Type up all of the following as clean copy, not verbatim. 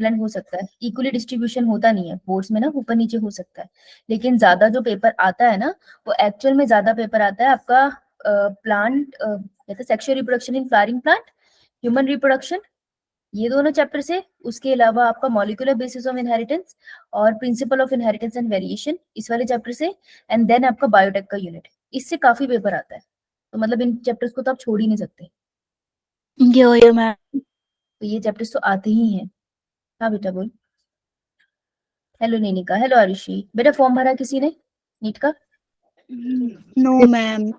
Blend हो सकता है, इक्वली डिस्ट्रीब्यूशन होता नहीं है बोर्ड्स में ना, ऊपर नीचे हो सकता है, लेकिन ज्यादा जो पेपर आता है ना, वो एक्चुअल में ज्यादा पेपर आता है आपका प्लांट, जैसे sexual reproduction in flowering plant, human reproduction, ये दोनों चैप्टर से। उसके अलावा आपका मॉलिक्यूलर बेसिस ऑफ इनहेरिटेंस और principle of inheritance and variation, इस वाले चैप्टर से। एंड देन आपका बायोटेक का यूनिट, इससे काफी पेपर आता है, तो मतलब इन चैप्टर्स को तो आप छोड़ ही नहीं सकते। यो मैम। तो ये चैप्टर्स तो आते ही हैं। हाँ बेटा बोल। Hello Nainika, hello Aarushi. बेटा फॉर्म भरा किसी ने नीट का? No ma'am.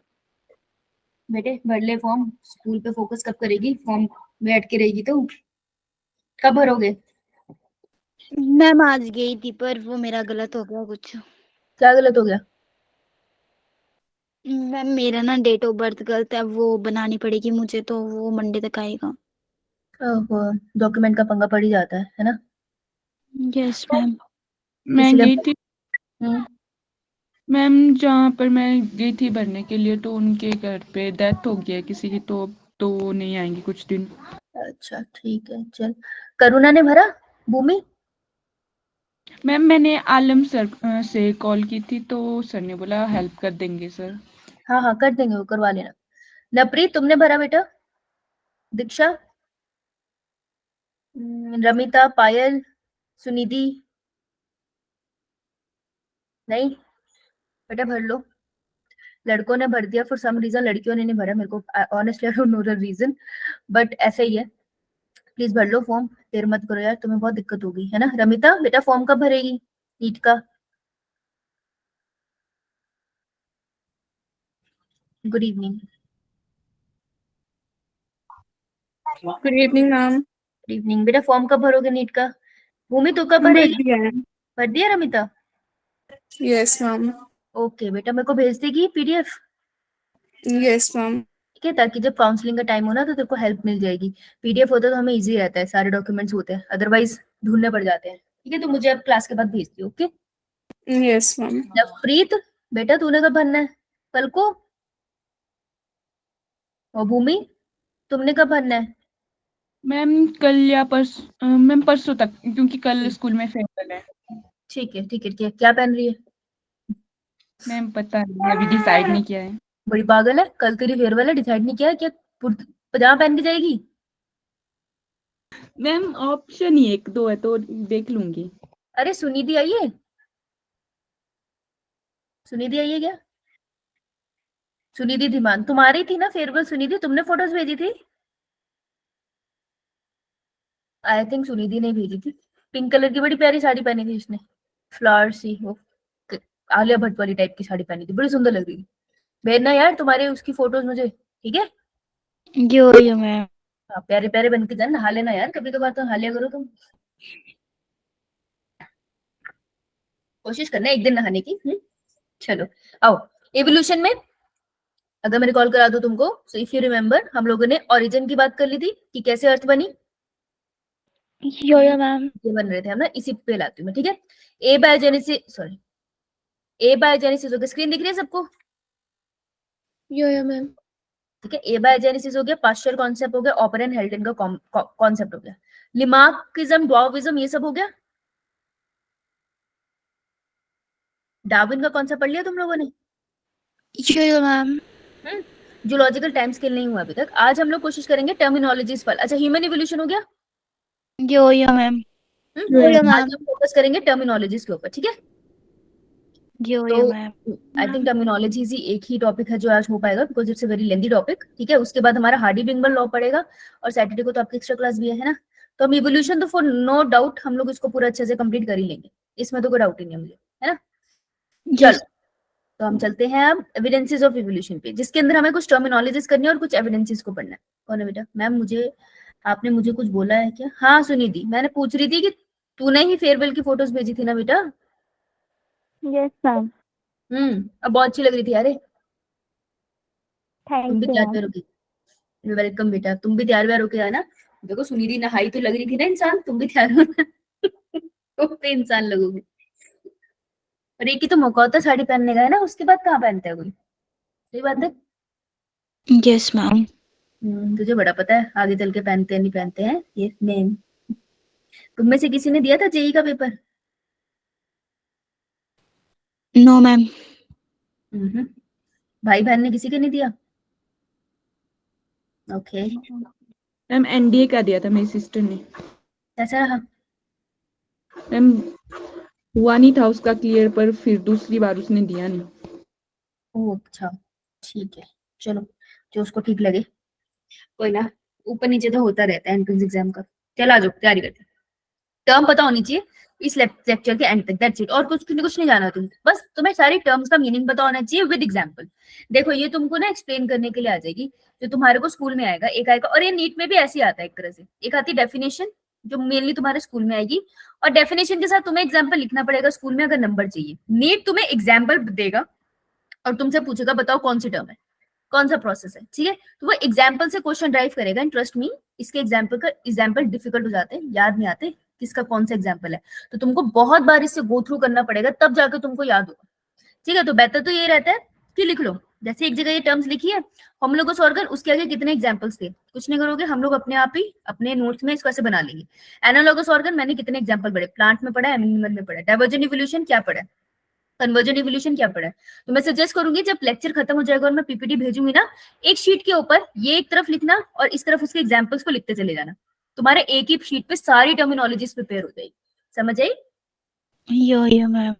बेटे भर ले फॉर्म, स्कूल पे फोकस कब करेगी, फॉर्म में अटके रहेगी तो कब भरोगे? मैम आज गई थी पर वो मेरा गलत हो गया कुछ। क्या गलत हो गया? मैम मेरा ना डेट ऑफ बर्थ गलत है, वो बनानी पड़ेगी मुझे, तो वो मंडे तक आएगा। डॉक्यूमेंट का पंगा पड़ ही जाता है ना? Yes ma'am. मैं इसलिए गई थी हम्म, मैम, जहाँ पर मैं गई थी भरने के लिए, तो उनके घर पे डेथ हो गया है किसी की, तो वो नहीं आएंगी कुछ दिन। अच्छा ठीक है चल। करुणा ने भरा? भूमि? मैम मैंने आलम सर से कॉल की थी, तो सर ने बोला हेल्प कर देंगे सर। हाँ हाँ कर देंगे, वो करवा लेना। नवप्रीत तुमने भरा बेटा? दीक्षा? रमिता, पायल, सुनिधि? नहीं बेटा भर लो। लड़कों ने भर दिया फॉर सम रीजन, लड़कियों ने नहीं भरा, मेरे को honestly I don't know the reason, but ऐसा ही है। प्लीज भर लो फॉर्म, देर मत करो यार, तुम्हें बहुत दिक्कत होगी है ना। रमिता बेटा फॉर्म कब भरेगी नीट का? Good evening. Good evening ma'am. Good evening बेटा, फॉर्म कब भरोगे नीट का? भूमि तू कब भर भरेगी? दिया है। भर दिया रमिता? Yes ma'am. ओके बेटा, मेरे को भेज देगी पीडीएफ? Yes ma'am. ठीक है, ताकि जब काउंसलिंग का टाइम हो ना तो तेरे को हेल्प मिल जाएगी। पीडीएफ होता है तो हमें इजी रहता है, सारे डॉक्यूमेंट्स होते हैं, अदरवाइज ढूंढने पड़ जाते हैं। ठीक है, तो मुझे अब क्लास के बाद भेज दियो। Okay yes ma'am. लवप्रीत बेटा, तूने कब भरना है? कल को? और भूमि तुमने कब भरना है? मैम कल या मैम परसों तक, क्योंकि कल स्कूल में फेयरवेल है। ठीक है ठीक है ठीक है। क्या पहन रही है? मैम पता नहीं, अभी डिसाइड नहीं किया है। बड़ी पागल है, कल तेरी फेयरवेल है, डिसाइड नहीं किया है क्या? पजामा पहन के जाएगी? मैम ऑप्शन ही एक दो है, तो देख लूंगी। अरे सुनिधि आई है? सुनिधि आई है क्या? सुनिधि धीमान तुम्हारी थी ना फेयरवेल? सुनिधि तुमने फोटोज भेजी थी? आई थिंक सुनिधि ने भेजी थी। पिंक कलर की बड़ी प्यारी साड़ी पहनी थी इसने, फ्लावर सी, वो आलिया भट्ट वाली टाइप की साड़ी पहनी थी, बड़ी सुंदर लग रही थी। भेजना यार तुम्हारे उसकी फोटोज मुझे, ठीक है? Yo ma'am. हाँ, प्यारे प्यारे बन के जाना, नहा लेना यार, कभी कभार तो नहा लिया करो तुम, कोशिश करना एक दिन नहाने की। चलो आओ। एवोल्यूशन में अगर मैं रिकॉल करा दूं तुमको, सो इफ यू रिमेम्बर, हम लोगों ने ओरिजिन की बात कर ली थी कि कैसे अर्थ बनी, यो मैम। ये बन रहे थे हम ना, इसी पे लाती हूँ मैं। ठीक है, ए बायोजेनेसिस, सॉरी, ए बायोजेनेसिस हो गया, स्क्रीन दिख रही है सबको? यो मैम। ठीक है, ए बायोजेनेसिस हो गया, पास्चर कॉन्सेप्ट हो गया, ऑपरेंट हेल्टन का कॉन्सेप्ट हो गया, लिमार्किज्म, डॉर्विज्म, ये सब हो गया। डार्विन का कॉन्सेप्ट पढ़ लिया तुम लोगों ने? यो मैम। जूलॉजिकल टाइम स्केल नहीं हुआ अभी तक। आज हम लोग कोशिश करेंगे टर्मिनोलॉजीज पर। अच्छा, ह्यूमन इवोल्यूशन हो गया। यो मैम। यो आज मैम। हम फोकस करेंगे टर्मिनोलॉजीज के ऊपर, ठीक है? तो यो मैम। आई थिंक टर्मिनोलॉजीज ही एक ही टॉपिक है जो आज हो पाएगा, because it's a very lengthy topic. ठीक है, उसके बाद हमारा हार्डी बिंगबल लॉ पड़ेगा, और सैटरडे को तो आपकी एक्स्ट्रा क्लास भी है ना। तो हम इवोल्यूशन तो फॉर नो डाउट हम लोग इसको पूरा अच्छे से कंप्लीट कर ही लेंगे, इसमें तो कोई डाउट ही नहीं है मुझे, है ना। चलो, यस। तो हम चलते हैं अब एविडेंसेस ऑफ इवोल्यूशन पे, जिसके अंदर हमें कुछ टर्मिनोलॉजीज करनी है और कुछ एविडेंसेस को पढ़ना है। कौन है बेटा? मैम मुझे, आपने मुझे कुछ बोला है क्या? हाँ सुनिधि, मैंने पूछ रही थी कि तूने ही फेयरवेल की फोटोज भेजी थी ना बेटा? Yes ma'am. अब बहुत अच्छी लग रही थी अरे। तुम भी थैंक यू तैयार मैम। व्यार होगी? वेलकम बेटा, तुम भी तैयार व्यार होके आना। देखो सुनिधि नहाई तो लग रही थी ना इंसान, तुम भी तैयार होना। तुम भी इंसान लगोगे। और एक ही तो मौका होता है साड़ी पहनने का, है ना, उसके बाद कहाँ पहनता है कोई? सही बात है। Yes ma'am. तुझे बड़ा पता है आगे चल के पहनते हैं नहीं पहनते हैं ये मेन। तुम में से किसी ने दिया था जेई का पेपर? No ma'am. भाई बहन ने किसी के नहीं दिया? ओके, मैम एनडीए का दिया था मेरी सिस्टर ने। कैसा रहा? मैम हुआ नहीं था उसका क्लियर, पर फिर दूसरी बार उसने दिया नहीं। ओह अच्छा, ठीक है, चलो जो उसको ठीक लगे। कोई ना, ऊपर नीचे तो होता रहता है एंट्रेंस एग्जाम का। चल आ जाओ, तैयारी करते हैं। टर्म पता होनी चाहिए इस लेक्चर के एंड तक, दैट्स इट। और कुछ नहीं जाना तुम, बस तुम्हें सारी टर्म्स का मीनिंग पता होना चाहिए विद एग्जांपल। देखो ये तुमको ना एक्सप्लेन करने के लिए आ जाएगी, जो तुम्हारे को स्कूल में आएगा, एक आएगा, और ये नीट में भी ऐसे ही आता है एक तरह से। एक आती डेफिनेशन जो मेनली तुम्हारे स्कूल में आएगी, और डेफिनेशन के साथ तुम्हें एग्जाम्पल लिखना पड़ेगा स्कूल में अगर नंबर चाहिए। नीट तुम्हें एग्जाम्पल देगा और तुमसे पूछेगा बताओ कौन सी टर्म है, कौन सा प्रोसेस है, ठीक है। तो वो एग्जाम्पल से क्वेश्चन ड्राइव करेगा, एंड ट्रस्ट मी इसके एग्जाम्पल डिफिकल्ट हो जाते हैं, याद नहीं आते किसका कौन सा एग्जाम्पल है। तो तुमको बहुत बार इससे गो थ्रू करना पड़ेगा, तब जाकर तुमको याद होगा, ठीक है। तो बेहतर तो ये रहता है कि लिख लो, जैसे एक जगह ये टर्म्स लिखी है, होमोलोगस ऑर्गन, उसके आगे कितने एग्जाम्पल्स थे, कुछ नहीं करोगे, हम लोग अपने आप ही अपने नोट्स में इसको ऐसे बना लेंगे। एनालॉगस ऑर्गन मैंने कितने एग्जाम्पल पढ़े, प्लांट में पढ़ा है, एनिमल में पढ़ा है, डाइवर्जेंट इवोल्यूशन क्या पढ़ा है, कन्वर्जन इवोल्यूशन क्या पढ़ा है। तो मैं सजेस्ट करूंगी जब लेक्चर खत्म हो जाएगा और मैं पीपीटी भेजूंगी ना, एक शीट के ऊपर ये एक तरफ लिखना और इस तरफ उसके एग्जाम्पल्स को लिखते चले जाना। तुम्हारे एक ही शीट पे सारी टर्मिनोलॉजीज प्रिपेयर हो जाएगी, समझ आई? यो मैम।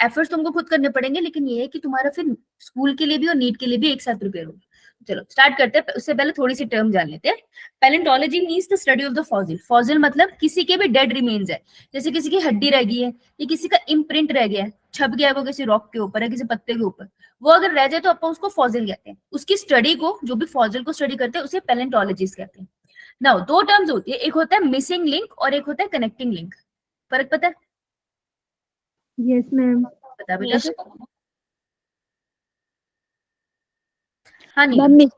एफर्ट्स तुमको खुद करने पड़ेंगे, लेकिन ये है कि तुम्हारा फिर स्कूल के लिए भी और नीट के लिए भी एक साथ प्रिपेयर होगा। चलो स्टार्ट करते हैं, उससे पहले थोड़ी सी टर्म जान लेते हैं। Palaeontology means the study of the fossil. Fossil मतलब किसी के भी डेड रिमेन्स है, जैसे किसी की हड्डी रह गई है, या किसी का इम्प्रिंट रह गया है, छप गया है वो किसी रॉक के ऊपर है, किसी पत्ते के ऊपर, वो अगर रह जाए तो अपन उसको फॉसिल कहते हैं। उसकी स्टडी को, जो भी फॉसिल को स्टडी करते हैं, उसे पैलेंटोलॉजिस्ट कहते हैं। नाउ दो टर्म्स होती है, एक होता है मिसिंग लिंक और एक होता है कनेक्टिंग लिंक। फर्क पता है? Yes ma'am. बता बेटा Yes. फिर। हाँ नीलम, मैम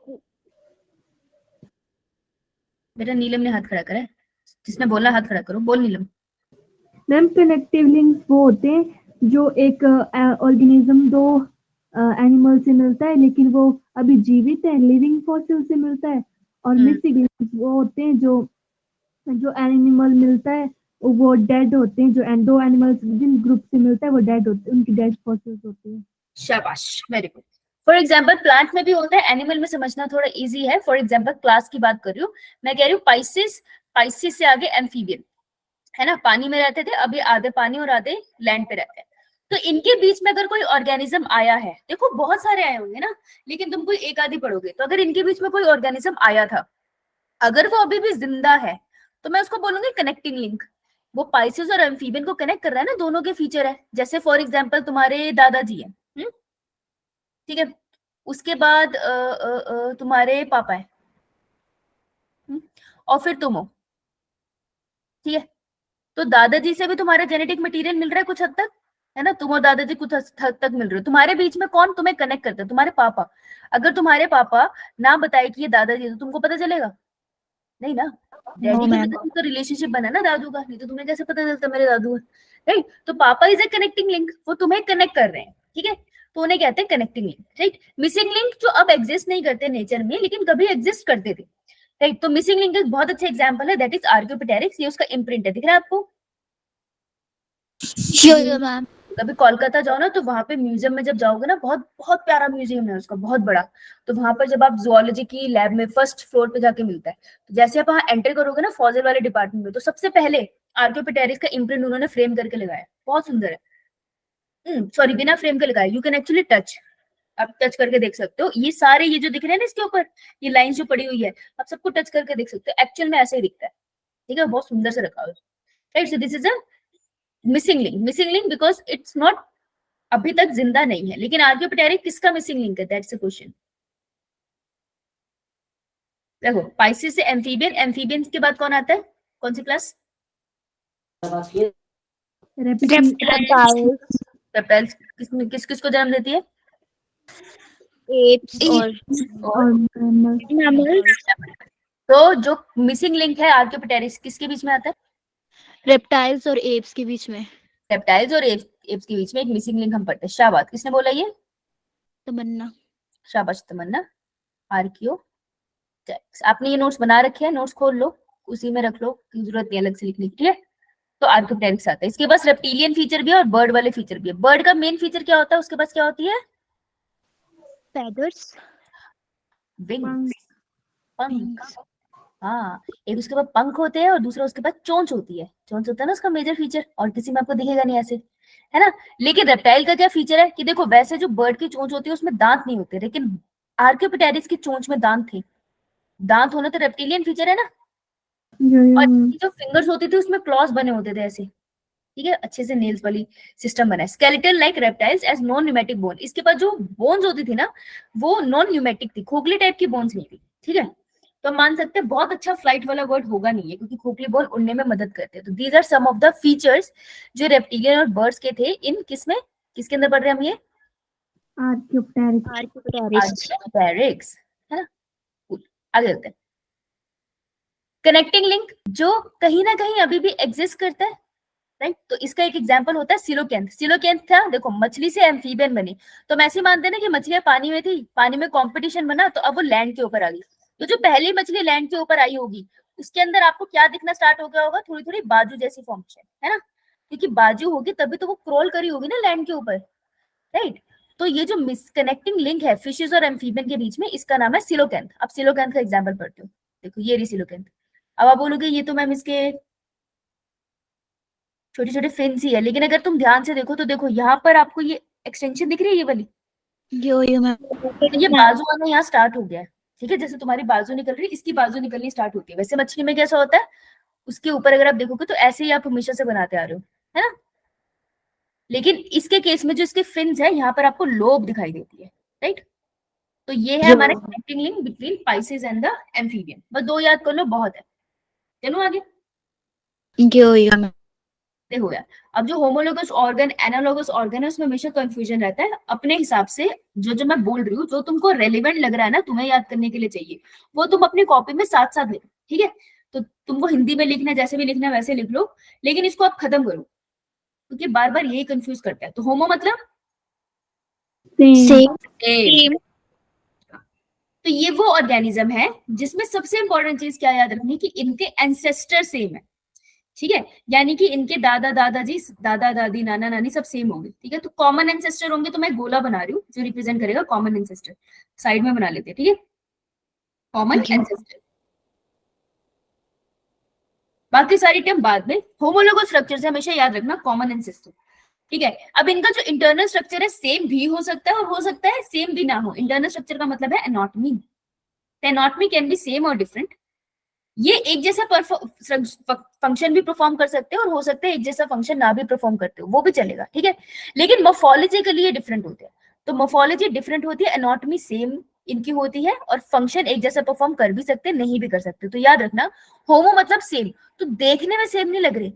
बेटा नीलम ने हाथ खड़ा करा है, जिसने बोला हाथ खड़ा करो, बोल नीलम। मैम कनेक्टिव लिंक्स वो होते हैं जो एक ऑर्गेनिज्म दो एनिमल से मिलता है लेकिन वो अभी जीवित है, लिविंग फॉसिल से मिलता है। और मिसिंग लिंक्स वो होते हैं जो जो एनिमल मिलता है वो डेड होते हैं, जो दो एनिमल्स जिन ग्रुप से मिलता है वो डेड होते हैं, उनकी डेड फॉसिल्स होते हैं। शाबाश, very good. For example plant में भी होता है, एनिमल में समझना थोड़ा इजी है। फॉर एग्जाम्पल क्लास की बात कर रही हूँ मैं, कह रही हूँ पाइसिस, पाइसिस से आगे एम्फीबियन है ना, पानी में रहते थे, अभी आधे पानी और आधे लैंड पे रहते हैं। तो इनके बीच में अगर कोई ऑर्गेनिज्म आया है, देखो बहुत सारे आए होंगे ना, लेकिन तुम कोई एक आधी पढ़ोगे, तो अगर इनके बीच में कोई ऑर्गेनिज्म आया था, अगर वो अभी भी जिंदा है, तो मैं उसको बोलूंगी कनेक्टिंग लिंक। वो पाइसिस और एम्फीबियन को कनेक्ट कर रहा है ना, दोनों के फीचर है। जैसे फॉर एग्जाम्पल तुम्हारे दादाजी है, ठीक है, उसके बाद तुम्हारे पापा है, और फिर तुम हो, ठीक है। तो दादाजी से भी तुम्हारा जेनेटिक मटेरियल मिल रहा है कुछ हद तक, है ना, तुम और दादाजी कुछ हद तक मिल रहे हो। तुम्हारे बीच में कौन तुम्हें कनेक्ट करता है? तुम्हारे पापा। अगर तुम्हारे पापा ना बताए कि ये दादाजी है, तो तुमको पता चलेगा नहीं ना। डैडी के मैम। साथ तो रिलेशनशिप बना ना दादू का, नहीं तो तुम्हें कैसे पता चलता मेरे दादू है, राइट। तो पापा इज ए कनेक्टिंग लिंक, वो तुम्हें कनेक्ट कर रहे हैं, ठीक है, तो उन्हें कहते हैं connecting link, right. Missing link जो अब एग्जिस्ट नहीं करते नेचर में, लेकिन कभी एग्जिस्ट करते थे, राइट। तो मिसिंग लिंक एक बहुत अच्छा एग्जांपल है, दैट इज आर्कियोपेटेरिक्स। ये उसका इम्प्रिंट है, दिख रहा है आपको? यो मैम। कभी कोलकाता जाओ ना, तो वहां पे म्यूजियम में जब जाओगे ना, बहुत बहुत प्यारा म्यूजियम है उसका, बहुत बड़ा। तो वहां पर जब आप जुओलॉजी की लैब में फर्स्ट फ्लोर पे जाके मिलता है, तो जैसे आप वहां एंटर करोगे ना फॉसिल वाले डिपार्टमेंट में, तो सबसे पहले आर्कियोपेटेरिक्स का इम्प्रिंट उन्होंने फ्रेम करके लगाया, बहुत सुंदर है। सॉरी, बिना फ्रेम के लगाया, यू कैन एक्चुअली टच, आप टच करके देख सकते हो। ये सारे ये जो दिख रहे हैं ना इसके ऊपर, ये लाइन जो पड़ी हुई है, आप सबको टच करके देख सकते हो, एक्चुअल में ऐसे ही दिखता है, ठीक है, बहुत सुंदर से रखा हुआ है, right. So this is a missing link, missing link because it's not, अभी तक जिंदा नहीं है। लेकिन आर्कियोपेटेरिक्स किसका मिसिंग लिंक है, दैट्स द क्वेश्चन। देखो पाइसिस से एम्फीबियन, एम्फीबियन के बाद कौन आता है, कौन सी क्लास? रेप्टाइल्स किस किस को जन्म देती है? एप्स और मैमल्स। तो जो मिसिंग लिंक है आर्कियोपेटेरिक्स, किसके बीच में आता है? रेप्टाइल्स और एप्स के बीच में। रेप्टाइल्स और एप्स के बीच में एक मिसिंग लिंक हम पढ़ते हैं। शाबाश, किसने बोला ये? तमन्ना। शाबाश तमन्ना। आर्कियो, आपने ये नोट्स बना रखे हैं, नोट्स खोल लो, उसी में रख लो, जरूरत नहीं अलग से लिखने की, ठीक है। तो आर्कियोप्टेरिक्स आता है। इसके पास रेप्टिलियन फीचर भी है और बर्ड वाले फीचर भी है। बर्ड का मेन फीचर क्या होता है, उसके पास क्या होती है? feathers, विंग्स, पंख। wings. हाँ, एक उसके पास पंख होते हैं और दूसरा उसके पास चोंच होती है। चोंच होता है ना उसका मेजर फीचर, और किसी में आपको दिखेगा नहीं ऐसे, है ना। लेकिन रेप्टाइल का क्या फीचर है कि देखो, वैसे जो बर्ड की चोंच होती है उसमें दांत नहीं होते, लेकिन आर्कियोप्टेरिक्स की चोंच में दांत थे। दांत होना तो रेप्टिलियन फीचर है ना। और इसकी जो फिंगर्स होती थी उसमें क्लॉज बने होते थे ऐसे, ठीक है, अच्छे से नेल्स वाली सिस्टम बना है। Skeletal like reptiles as non pneumatic bone. इसके पास जो बोन्स होती थी ना, वो नॉन न्यूमेटिक थी, खोखली टाइप की बोन्स नहीं थी, ठीक है। तो हम मान सकते हैं बहुत अच्छा फ्लाइट वाला वर्ड होगा नहीं है, क्योंकि खोखली बोन उड़ने में मदद करते हैं। तो these are some of the features जो रेप्टिलियन और बर्ड्स के थे। इन किसमें, किसके अंदर पढ़ रहे हैं हम ये? आर्कियोप्टेरिक्स। Archaeopteryx. आर्कियोप्टेरिक्स, है ना। Cool. आगे चलते हैं। कनेक्टिंग लिंक जो कहीं ना कहीं अभी भी एग्जिस्ट करता है, राइट। तो इसका एक एग्जांपल होता है सिलोकेंथ। सिलोकेंथ था, देखो मछली से एम्फीबियन बनी, तो हम ऐसे मानते हैं ना कि मछलियां पानी में थी, पानी में कंपटीशन बना तो अब वो लैंड के ऊपर आ गई। तो जो पहली मछली लैंड के ऊपर आई होगी, उसके अंदर आपको क्या दिखना स्टार्ट हो गया होगा? थोड़ी थोड़ी बाजू जैसी फॉर्मेशन, है ना, क्योंकि बाजू होगी तभी तो वो क्रॉल करी होगी ना लैंड के ऊपर, राइट। तो ये जो मिसकनेक्टिंग लिंक है फिशेस और एम्फीबियन के बीच में, इसका नाम है सिलोकेंथ। अब सिलोकेंथ का एग्जाम्पल पढ़ते हो, देखो ये रही सिलोकेंथ। अब आप बोलोगे ये तो मैम इसके छोटे छोटे फिन्स ही है, लेकिन अगर तुम ध्यान से देखो तो देखो यहाँ पर आपको ये एक्सटेंशन दिख रही है, ये वाली, Yo, ma'am. तो ये बाजू आना यहाँ स्टार्ट हो गया है, ठीक है। जैसे तुम्हारी बाजू निकल रही है, इसकी बाजू निकलनी स्टार्ट होती है। वैसे मछली में कैसा होता है, उसके ऊपर अगर आप देखोगे तो ऐसे ही आप हमेशा से बनाते आ रहे हो, है ना। लेकिन इसके केस में जो इसके फिन्स है, यहाँ पर आपको लोब दिखाई देती है, राइट। तो ये है हमारा connecting link between Pisces and the amphibian. बस दो याद कर लो, बहुत है। चलो आगे, Yo, ma'am. हो गया। अब जो होमोलोगस ऑर्गन, एनालोगस ऑर्गन है, उसमें हमेशा कंफ्यूजन रहता है। अपने हिसाब से जो जो मैं बोल रही हूँ, जो तुमको रेलेवेंट लग रहा है ना, तुम्हें याद करने के लिए चाहिए, वो तुम अपनी कॉपी में साथ साथ लिखो, ठीक है। तो तुमको हिंदी में लिखना है, जैसे भी लिखना है वैसे लिख लो, लेकिन इसको आप खत्म करो, क्योंकि बार बार यही कंफ्यूज करता है। तो होमो मतलब Same. सेम। तो ये वो ऑर्गेनिज्म है जिसमें सबसे इंपॉर्टेंट चीज क्या याद रखनी, कि इनके एंसेस्टर सेम है, ठीक है। यानी कि इनके दादा दादाजी, दादा दादी, नाना नानी सब सेम होंगे, ठीक है। तो कॉमन एंसेस्टर होंगे। तो मैं गोला बना रही हूँ जो रिप्रेजेंट करेगा कॉमन एंसेस्टर, साइड में बना लेते हैं, ठीक है, कॉमन Okay. एंसेस्टर। बाकी सारी टर्म बाद में। होमोलोगस स्ट्रक्चर से हमेशा याद रखना कॉमन एंसेस्टर, ठीक है। अब इनका जो इंटरनल स्ट्रक्चर है सेम भी हो सकता है और हो सकता है सेम भी ना हो। इंटरनल स्ट्रक्चर का मतलब है anatomy. Anatomy can be same और डिफरेंट। ये एक जैसा फंक्शन भी परफॉर्म कर सकते हैं और हो सकता है एक जैसा फंक्शन ना भी परफॉर्म करते हो, वो भी चलेगा, ठीक है। लेकिन मोर्फोलॉजिकली ये डिफरेंट होते हैं। तो मोर्फोलॉजी डिफरेंट होती है, एनाटॉमी सेम इनकी होती है, और फंक्शन एक जैसा परफॉर्म कर भी सकते हैं, नहीं भी कर सकते। तो याद रखना, होमो मतलब सेम। तो देखने में सेम नहीं लग रही,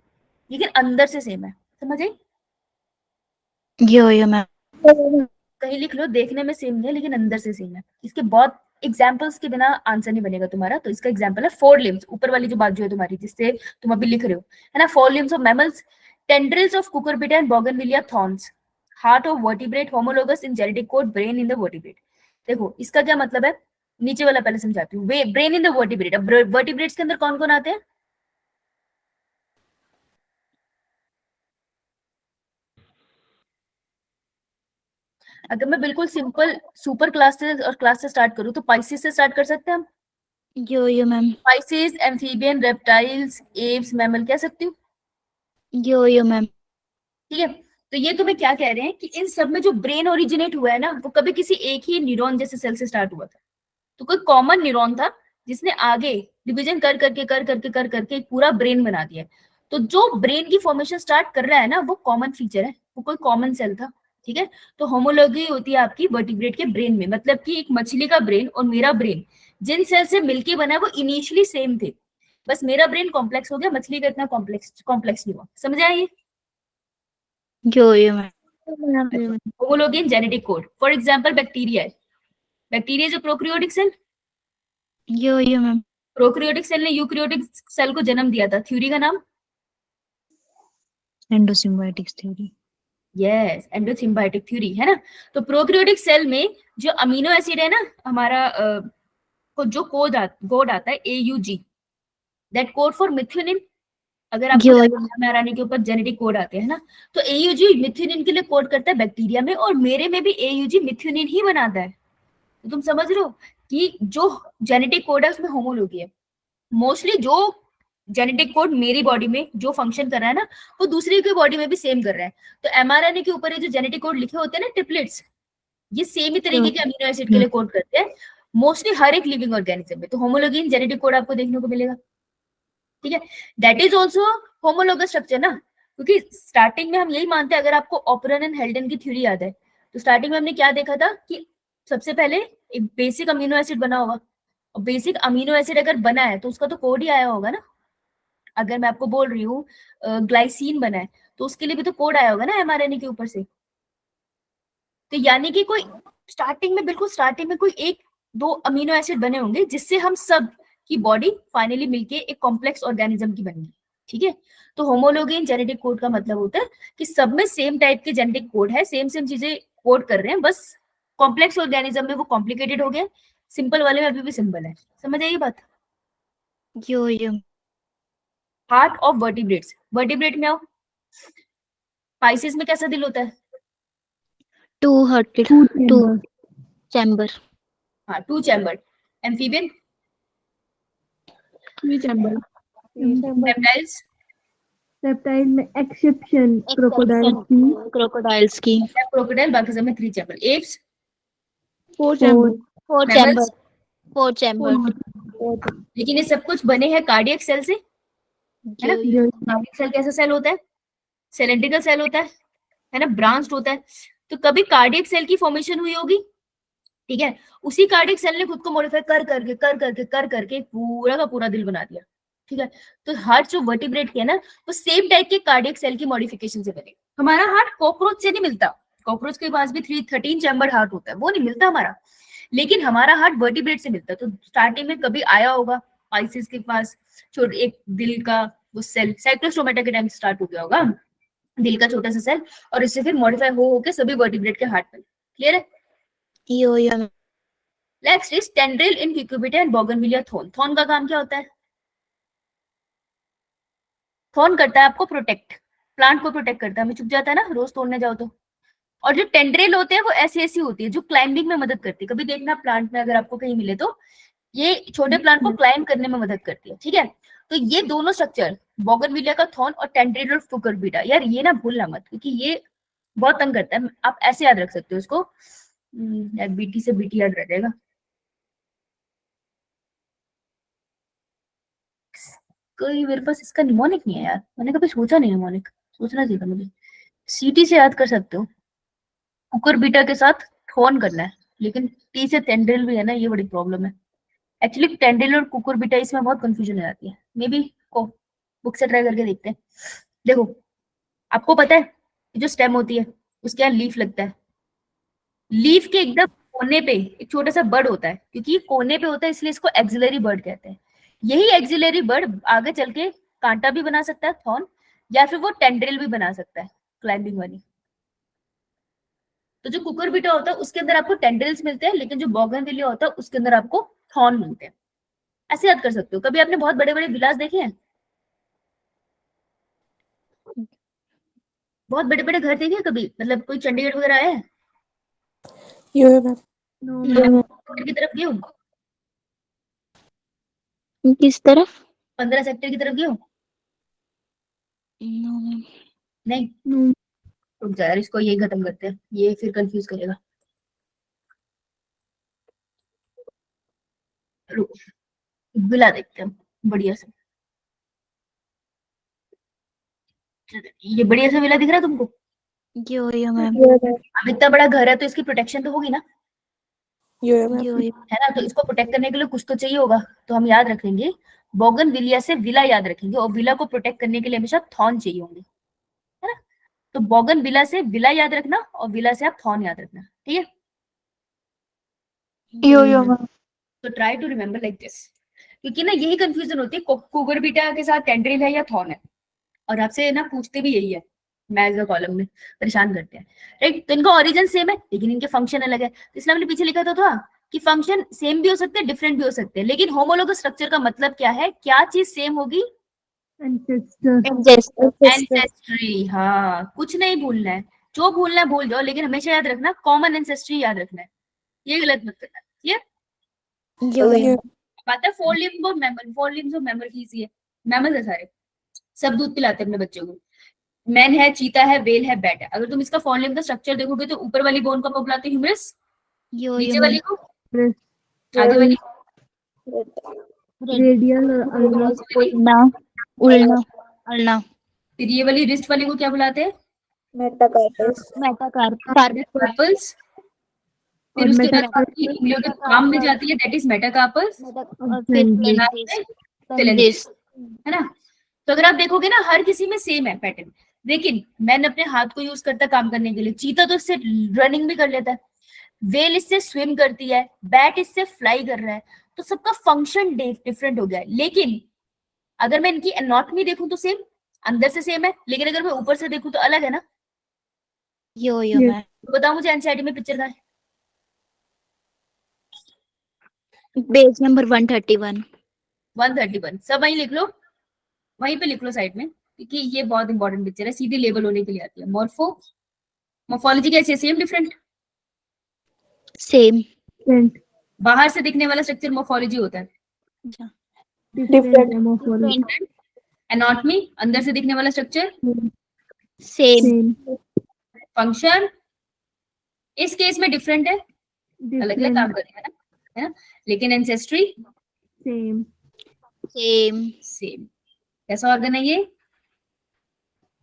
लेकिन अंदर से सेम है, समझ आई? Yo, ma'am. कहीं लिख लो, देखने में सेम नहीं है लेकिन अंदर से सेम है। इसके बहुत एग्जाम्पल्स के बिना आंसर नहीं बनेगा तुम्हारा। तो इसका एग्जाम्पल है फोर लिम्स, ऊपर वाली जो बाजू है तुम्हारी जिससे तुम अभी लिख रहे हो, है ना। Four limbs of mammals, tendrils of Cucurbita and bougainvillea thorns, heart of vertebrate, homologous in genetic code, brain in the vertebrate. देखो इसका क्या मतलब है, नीचे वाला पहले समझाती हूँ। ब्रेन इन द वर्टिब्रेट, अब वर्टिब्रेट्स के अंदर कौन कौन आते हैं? अगर मैं बिल्कुल सिंपल सुपर क्लास से और क्लास से स्टार्ट करूँ तो पाइसेस से स्टार्ट कर सकते हैं हम। Yo, ma'am. Pisces, amphibian, reptiles, Aves, mammal कह सकती हूँ, Yo, ma'am. ठीक है। तो ये तुम्हें क्या कह रहे हैं कि इन सब में जो ब्रेन ओरिजिनेट हुआ है ना, वो कभी किसी एक ही न्यूरॉन जैसे सेल से स्टार्ट हुआ था। तो कोई कॉमन न्यूरॉन था जिसने आगे डिवीजन कर करके एक पूरा ब्रेन बना दिया। तो जो ब्रेन की फॉर्मेशन स्टार्ट कर रहा है ना, वो कॉमन फीचर है, वो कोई कॉमन सेल था, ठीक है। तो होमोलॉजी होती है आपकी वर्टिब्रेट के ब्रेन में, मतलब कि एक मछली का ब्रेन और मेरा ब्रेन जिन सेल से मिलके बना है वो इनिशियली सेम थे, बस मेरा ब्रेन कॉम्प्लेक्स हो गया, मछली का इतना कॉम्प्लेक्स नहीं हुआ। समझ आइए? Yo, ma'am. Homology in genetic code, for example bacteria है। बैक्टीरिया जो prokaryotic cell, Yo, ma'am. Prokaryotic cell ने यूकैरियोटिक सेल को जन्म दिया था। थ्योरी का नाम? Endosymbiotic theory. Yes, endosymbiotic theory, है ना। तो प्रोकैरियोटिक सेल में जो अमीनो एसिड है ना हमारा, को जो कोड आता है AUG, that code for methionine, अगर आपको यो mRNA के ऊपर जेनेटिक कोड आते हैं ना, तो AUG मिथ्योनिन के लिए कोड करता है बैक्टीरिया में, और मेरे में भी AUG मिथ्योनिन ही बनाता है। तो तुम समझ रहे हो कि जो जेनेटिक कोड है उसमें होमोलॉजी है। मोस्टली जो जेनेटिक कोड मेरी बॉडी में जो फंक्शन कर रहा है ना, वो दूसरी की बॉडी में भी सेम कर रहा है। तो mRNA के ऊपर ये जो जेनेटिक कोड लिखे होते हैं ना, ट्रिपलेट्स, ये सेम ही तरीके के अमीनो एसिड के लिए कोड करते हैं मोस्टली हर एक लिविंग ऑर्गेनिज्म में। तो होमोलॉजी जेनेटिक कोड आपको देखने को मिलेगा, ठीक है। That is also homologous structure ना, क्योंकि स्टार्टिंग में हम यही मानते हैं, अगर आपको ऑपरन एंड हेल्डन की थ्योरी याद है, तो स्टार्टिंग में हमने क्या देखा था कि सबसे पहले एक बेसिक अमीनो एसिड बना होगा, और बेसिक अमीनो एसिड अगर बना है तो उसका तो कोड ही आया होगा ना। अगर मैं आपको बोल रही हूँ ग्लाइसिन बना है, तो उसके लिए भी तो कोड आया होगा ना mRNA के ऊपर से। तो यानी कि कोई स्टार्टिंग में, बिल्कुल स्टार्टिंग में कोई एक दो अमीनो एसिड बने होंगे जिससे हम सब की बॉडी फाइनली मिलके एक कॉम्प्लेक्स ऑर्गेनिज्म की बनेगी, ठीक है। तो होमोलोगेन जेनेटिक कोड का मतलब होता है कि सब में सेम टाइप के जेनेटिक कोड है, सेम सेम चीजें कोड कर रहे हैं, बस कॉम्प्लेक्स ऑर्गेनिज्म में वो कॉम्प्लिकेटेड हो गया, सिंपल वाले में अभी भी सिंपल है। समझ आई बात? यो हार्ट ऑफ वर्टिब्रेट्स, वर्टिब्रेट में आओ, पाइसेस में कैसा दिल होता है? 2 hearted, Two 2 chambers. chamber. हाँ, 2 chamber. Amphibian, 3 chamber. Reptiles, Reptile में exception crocodile की, Crocodiles की क्रोकोडाइल, बाकी सब में 3 chamber. Apps, 4 four, chamber. 4 Mammals? chamber, 4 chamber. लेकिन ये सब कुछ बने हैं कार्डियक सेल से, है ना। यो कार्डियक सेल कैसा सेल होता है? सिलेंड्रिकल सेल होता है ना, ब्रांच्ड होता है। तो कभी कार्डियक सेल की फॉर्मेशन हुई होगी, ठीक है, उसी कार्डियक सेल ने खुद को मॉडिफाई कर करके पूरा का पूरा दिल बना दिया, ठीक है। तो हार्ट जो वर्टिब्रेट के है ना, वो सेम टाइप के कार्डियक सेल की मॉडिफिकेशन से बने। हमारा हार्ट कॉकरोच से नहीं मिलता, कॉकरोच के पास भी 13 चैम्बर हार्ट होता है, वो नहीं मिलता हमारा, लेकिन हमारा हार्ट वर्टिब्रेट से मिलता है। तो स्टार्टिंग में कभी आया होगा पाइसेस के पास छोटे एक दिल का वो सेल, साइक्लोस्टोमेटा के टाइम स्टार्ट हो गया होगा दिल का छोटा सा सेल, और इससे फिर मॉडिफाई हो के सभी वर्टिब्रेट के हार्ट में। क्लियर है? Yo next is tendril in cucurbita and bougainvillea thorn. Thorn का काम क्या होता है? थॉर्न करता है आपको प्रोटेक्ट, प्लांट को प्रोटेक्ट करता है, हमें चुप जाता है ना रोज तोड़ने जाओ तो। और जो टेंड्रिल होते हैं वो ऐसी होती है जो क्लाइंबिंग में मदद करती है। कभी देखना प्लांट में अगर आपको कहीं मिले तो ये छोटे प्लांट को क्लाइंब करने में मदद करती है, ठीक है। तो ये दोनों स्ट्रक्चर, बोगनविलिया का थॉर्न और टेंड्रिल ऑफ क्यूक्यूबिटा, यार ये ना भूलना मत, क्योंकि ये बहुत तंग करता है। आप ऐसे याद रख सकते हो इसको, बीटी से बीटी याद रह जाएगा। कोई मेरे पास इसका निमोनिक नहीं है यार, मैंने कभी सोचा नहीं निमोनिक, सोचना चाहिए था मुझे। सीटी से याद कर सकते हो, कुकर बीटा के साथ थॉर्न करना है, लेकिन टी से टेंड्रिल भी है ना, ये बड़ी प्रॉब्लम है। एक्चुअली टेंड्रिल और कुकर बीटा इसमें बहुत कंफ्यूजन हो जाती है। मे बी को बुक से ट्राई करके देखते हैं। देखो आपको पता है जो स्टेम होती है उसके यहाँ लीफ लगता है, लीफ के एकदम कोने पे एक छोटा सा बर्ड होता है, क्योंकि ये कोने पे होता है इसलिए इसको एक्सिलरी बर्ड कहते हैं। यही एक्सिलरी बर्ड आगे चल के कांटा भी बना सकता है थॉर्न, या फिर वो टेंड्रिल भी बना सकता है क्लाइंबिंग वाली। तो जो कुकर बीटा होता है उसके अंदर आपको टेंड्रिल्स मिलते हैं, लेकिन जो बोगनविलिया होता है उसके अंदर आपको थॉर्न मिलते हैं। ऐसे याद कर सकते हो। कभी आपने बहुत बड़े बड़े विलास देखे हैं, बहुत बड़े बड़े घर देखे हैं कभी, मतलब कोई चंडीगढ़ वगैरह आया है? Yo ma'am. सेक्टर की तरफ गए हो? किस तरफ? 15 सेक्टर की तरफ गए हो? नहीं, रुक जा यार, इसको यही खत्म करते हैं, ये फिर कंफ्यूज करेगा। रुक, विला देखते हैं बढ़िया से। ये बढ़िया सा विला दिख रहा है तुमको? यो मैम। अब इतना बड़ा घर है तो इसकी प्रोटेक्शन तो होगी ना, यो है ना। तो इसको प्रोटेक्ट करने के लिए कुछ तो चाहिए होगा, तो हम याद रखेंगे बोगनविलिया से विला याद रखेंगे, और विला को प्रोटेक्ट करने के लिए हमेशा थॉर्न चाहिए होंगे, है ना। तो बोगनविला से विला याद रखना और विला से आप थॉर्न याद रखना, ठीक है। Yo ma'am. तो try to remember like this, क्योंकि ना यही कंफ्यूजन होती है कुकर बीटा के साथ टेंड्रिल है या थॉर्न है, और आपसे ना पूछते भी यही है मैथ्स का कॉलम में, परेशान करते हैं, राइट। तो इनका ओरिजिन सेम है लेकिन इनके फंक्शन अलग है, तो इसलिए हमने पीछे लिखा था कि फंक्शन सेम भी हो सकते हैं डिफरेंट भी हो सकते हैं, लेकिन होमोलोगस स्ट्रक्चर का मतलब क्या है, क्या चीज सेम होगी एंसेस्टर, एंसेस्ट्री, हाँ कुछ नहीं भूलना है, जो भूलना है भूल जाओ, लेकिन हमेशा याद रखना कॉमन एंसेस्ट्री याद रखना है, ये गलत मत करना, ठीक है। Yeah. बात है फोर लिम्ब और मैमल, फोर लिम्स और मैमल की इजी है, मैमल है सारे, सब दूध पिलाते हैं अपने बच्चों को, मैन है, चीता है, वेल है, बैट है। अगर तुम इसका फोर लिम्ब का स्ट्रक्चर देखोगे तो ऊपर वाली बोन को हम बुलाते हैं ह्यूमरस, नीचे वाली को, आगे वाली रेडियल और अल्नस, उल्ना उल्ना अल्ना फिर ये वाली रिस्ट वाली को क्या बुलाते हैं, मेटाकार्प कार्पल्स। फिर और उसके बाद मेटाकार्पस, उंगलियों के काम में जाती है, दैट इज मेटाकार्पस, और फिर फिलेंजिस, है ना। तो अगर आप देखोगे ना हर किसी में सेम है पैटर्न, लेकिन मैन अपने हाथ को यूज करता है काम करने के लिए, चीता तो इससे रनिंग भी कर लेता है, वेल इससे स्विम करती है, बैट इससे फ्लाई कर रहा है, तो सबका फंक्शन डिफरेंट हो गया है। लेकिन अगर मैं इनकी एनाटॉमी देखूं तो सेम, अंदर से सेम है, लेकिन अगर मैं ऊपर से देखूं तो अलग है ना। यो Yes. मैम तो बताओ मुझे एनसीईआरटी में पिक्चर का है, पेज नंबर 131 131, सब वहीं लिख लो, वहीं पे लिख लो साइड में, क्योंकि ये बहुत इंपॉर्टेंट पिक्चर है, सीधे लेबल होने के लिए आती है। मॉर्फोलॉजी कैसी है, सेम डिफरेंट, सेम डिफरेंट, बाहर से दिखने वाला स्ट्रक्चर मॉर्फोलॉजी होता है, डिफरेंट एमोफोलॉजी, एनाटॉमी अंदर से दिखने वाला स्ट्रक्चर, सेम सेम, फंक्शन इस केस में डिफरेंट है, अलग अलग काम डिफरेंट, करेगा ना, है ना। लेकिन एंसेस्ट्री सेम, सेम सेम। कैसा ऑर्गन है ये,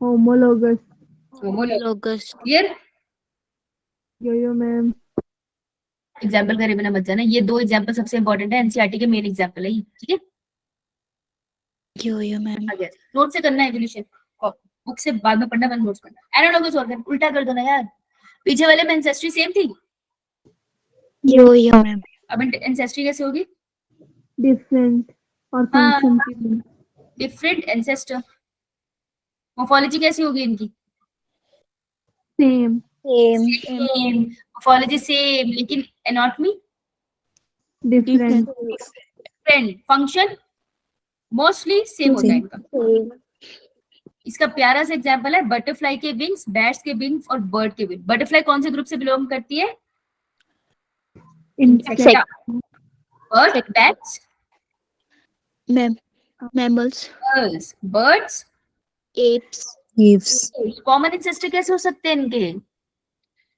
होमोलोगस, होमोलोगस क्लियर। यो मैम, एग्जाम्पल करे बिना मत जाना, ये दो एग्जाम्पल सबसे इंपॉर्टेंट है, एनसीईआरटी के मेन एग्जाम्पल है ये, ठीक है। यो मैम आगे नोट से करना है एवोल्यूशन, बुक से बाद में पढ़ना, नोट्स पढ़ना। एनालॉगस ऑर्गन उल्टा कर दो ना यार, पीछे वाले में एंसेस्ट्री सेम थी, यो मैम अब एंसेस्ट्री कैसे होगी, डिफरेंट और हाँ। फंक्शन की डिफरेंट एंसेस्टर। मॉर्फोलॉजी कैसी होगी इनकी, सेम, सेम, मॉर्फोलॉजी सेम, लेकिन anatomy different, different, function mostly same होता है इनका। इसका प्यारा सा एग्जांपल है बटरफ्लाई के विंग्स, बैट्स के विंग्स और बर्ड के विंग। बटरफ्लाई कौन से ग्रुप से बिलोंग करती है, insect, bird, bats, ma'am mammals birds, apps common ancestor कैसे हो सकते हैं इनके,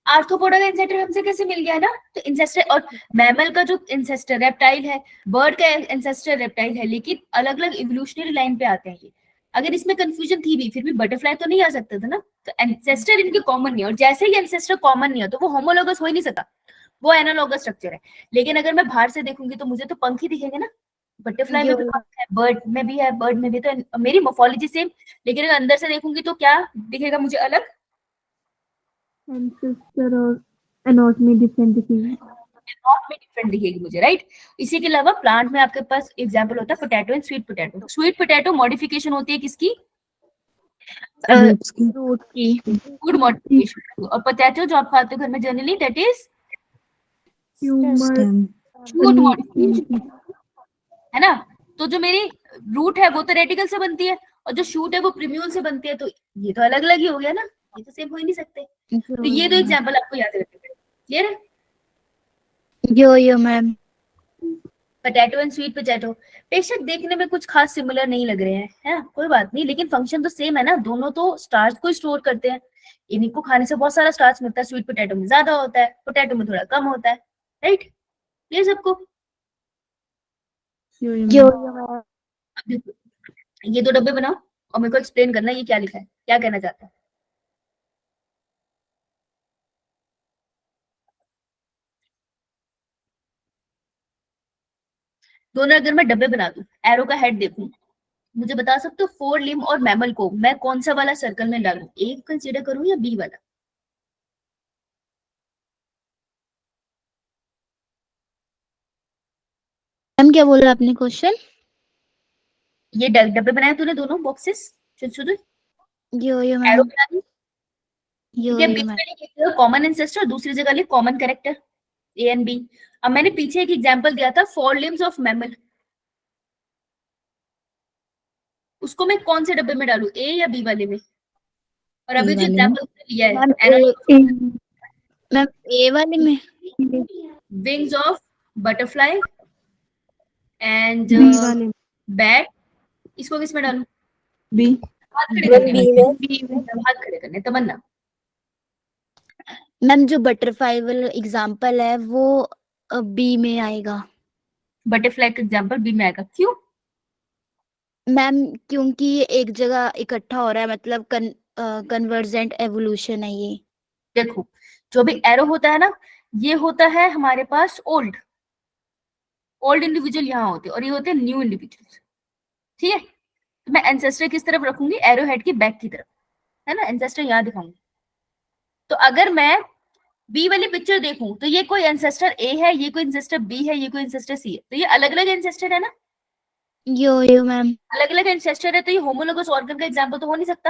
आर्थ्रोपोडा का इंसेस्टर हमसे कैसे मिल गया ना, तो इंसेस्टर और मैमल का जो इंसेस्टर रेप्टाइल है, बर्ड का इंसेस्टर रेप्टाइल है, लेकिन अलग अलग इवोल्यूशनरी लाइन पे आते हैं ये। अगर इसमें कंफ्यूजन थी भी, फिर भी बटरफ्लाई तो नहीं आ सकता था ना, तो एंसेस्टर इनके कॉमन नहीं है, और जैसे ही एंसेस्टर कॉमन नहीं है तो वो होमोलोगस हो ही नहीं सकता, वो एनालॉगस स्ट्रक्चर है। लेकिन अगर मैं बाहर से देखूंगी तो मुझे तो पंख ही दिखेंगे ना, बटरफ्लाई में भी पंख है, बर्ड में भी है, बर्ड में भी, तो मेरी मॉर्फोलॉजी सेम, लेकिन अगर अंदर से देखूंगी तो क्या दिखेगा मुझे अलग, एंसेस्टर और एनाटॉमी डिफरेंट दिखेगी, में डिफरेंट दिखेगी मुझे, राइट। इसी के अलावा प्लांट में आपके पास एग्जांपल होता है potato and sweet potato. Sweet potato modification होती है किसकी, रूट की गुड मॉडिफिकेशन, और पोटैटो जो आप खाते हो घर में generally that is tumour, shoot modification, है ना। तो जो मेरी रूट है वो तो रेटिकल से बनती है, और जो शूट है वो प्रिम्यूल से बनती है, तो ये तो अलग अलग ही हो गया ना, ये तो सेम हो ही नहीं सकते। तो ये दो एग्जांपल आपको याद रखने हैं, क्लियर है। Yo ma'am potato and sweet potato बेशक देखने में कुछ खास सिमिलर नहीं लग रहे हैं, है ना, कोई बात नहीं, लेकिन फंक्शन तो सेम है ना, दोनों तो स्टार्च को स्टोर करते हैं, इन्हीं को खाने से बहुत सारा स्टार्च मिलता है, स्वीट पोटैटो में ज्यादा होता है, पोटैटो में थोड़ा कम होता है, राइट। क्लियर सबको, यो अब देखो, ये दो डब्बे बनाओ और मेरे को एक्सप्लेन करना ये क्या लिखा है, क्या कहना चाहता है। दोनों अगर मैं डब्बे बना दूं, एरो का हेड देखूं, मुझे बता सकते हो फोर लिम्ब और मैमल को मैं कौन सा वाला सर्कल में डालूं, ए कंसीडर करूं या बी वाला, मैम क्या बोला आपने क्वेश्चन, ये डब्बे बनाए तूने दोनों बॉक्सेस, शुद्ध यो एरो मैम बना दी, यो ठीक है, बीच मैम में लिखे कॉमन इंसेस्टर, दूसरी जगह लिख common character A and B. अब मैंने पीछे एक एग्जांपल दिया था फोर लिम्स ऑफ मैमल, उसको मैं कौन से डब्बे में डालूं, ए या बी वाले में? और अभी ए जो वाले में। एग्जाम्पल लिया है मैम मैम ए वाले में। Wings of butterfly and B वाले बैट, इसको किस में डालूं? बी हाथ खड़े मैम करने बी में हाथ खड़े करने। तमन्ना, मैम जो बटरफ्लाई वाला एग्जांपल है वो बी में आएगा। बटरफ्लाई का एग्जाम्पल बी में आएगा, क्यों? मैम क्योंकि ये एक जगह इकट्ठा हो रहा है, मतलब कन्वर्जेंट एवोल्यूशन है ये। देखो, जो भी एरो होता है ना, ये होता है हमारे पास ओल्ड इंडिविजुअल यहाँ होते हैं, और ये होते हैं न्यू इंडिविजुअल्स। ठीक है, तो मैं एंसेस्टर किस तरफ रखूंगी? एरो हेड की बैक की तरफ, है ना, एंसेस्टर यहाँ दिखाऊंगी। तो अगर मैं बी वाली पिक्चर देखूं तो ये कोई एंसेस्टर ए है, ये कोई एंसेस्टर बी है, ये कोई एंसेस्टर सी है, तो ये अलग अलग एंसेस्टर है ना। यो मैम। अलग अलग एंसेस्टर है तो ये होमोलोगस ऑर्गन का एग्जांपल तो हो नहीं सकता।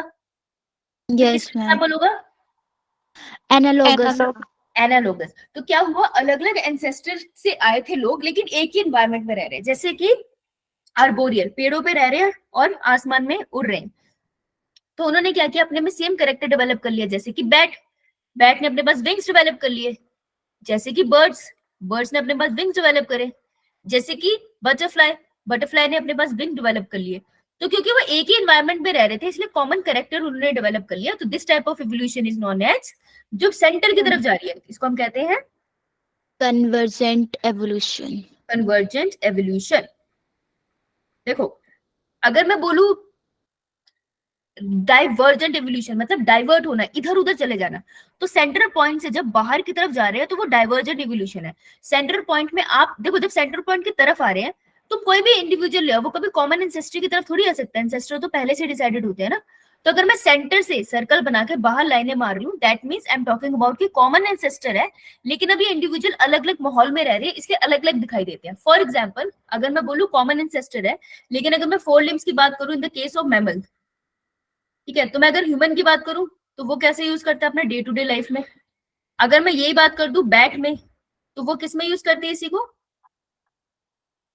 Yes ma'am. एग्जांपल होगा एनालॉगस। एनालोगस। तो क्या हुआ, अलग अलग एंसेस्टर से आए थे लोग, लेकिन एक ही एनवायरमेंट में रह रहे हैं, जैसे कि आर्बोरियल, पेड़ों पे रह रहे हैं और आसमान में उड़ रहे हैं। तो उन्होंने क्या किया, अपने में सेम कैरेक्टर डेवलप कर लिया, जैसे कि बैट ने अपने पास विंग्स डेवलप कर लिए, जैसे कि बर्ड्स ने अपने पास विंग्स डेवलप करे, जैसे कि बटरफ्लाई ने अपने पास विंग डेवलप कर लिए। तो क्योंकि वो एक ही एनवायरमेंट में रह रहे थे, इसलिए कॉमन कैरेक्टर उन्होंने डेवलप कर लिया। तो this type of evolution is known as, जो सेंटर की तरफ जा रही है, इसको हम कहते हैं कन्वर्जेंट एवोल्यूशन। Convergent evolution. देखो, अगर मैं बोलूं डाइवर्जेंट एवोल्यूशन, मतलब डाइवर्ट होना, इधर उधर चले जाना, तो सेंटर पॉइंट से जब बाहर की तरफ जा रहे हैं तो वो डाइवर्जेंट एवोल्यूशन है। सेंटर पॉइंट में आप देखो, जब सेंटर पॉइंट की तरफ आ रहे हैं तो कोई भी इंडिविजुअल ले, वो कभी कॉमन एंसेस्टर की तरफ थोड़ी आ सकता है, एंसेस्टर तो पहले से डिसाइडेड होते हैं ना। तो अगर मैं सेंटर से सर्कल बना के बाहर लाइनें मार रही हूँ, that means I am talking about कि कॉमन एंसेस्टर है, लेकिन अभी इंडिविजुअल अलग अलग माहौल में रह रहे हैं, इसलिए अलग अलग दिखाई देते हैं। फॉर एग्जाम्पल, अगर मैं बोलूँ कॉमन एंसेस्टर है, लेकिन अगर मैं 4 लिम्स की बात करूँ in the case of mammal, ठीक है, तो मैं अगर ह्यूमन की बात करूं तो वो कैसे यूज करता है अपने डे टू डे लाइफ में। अगर मैं यही बात कर दूं बैट में, तो वो किस में यूज करते हैं इसी को?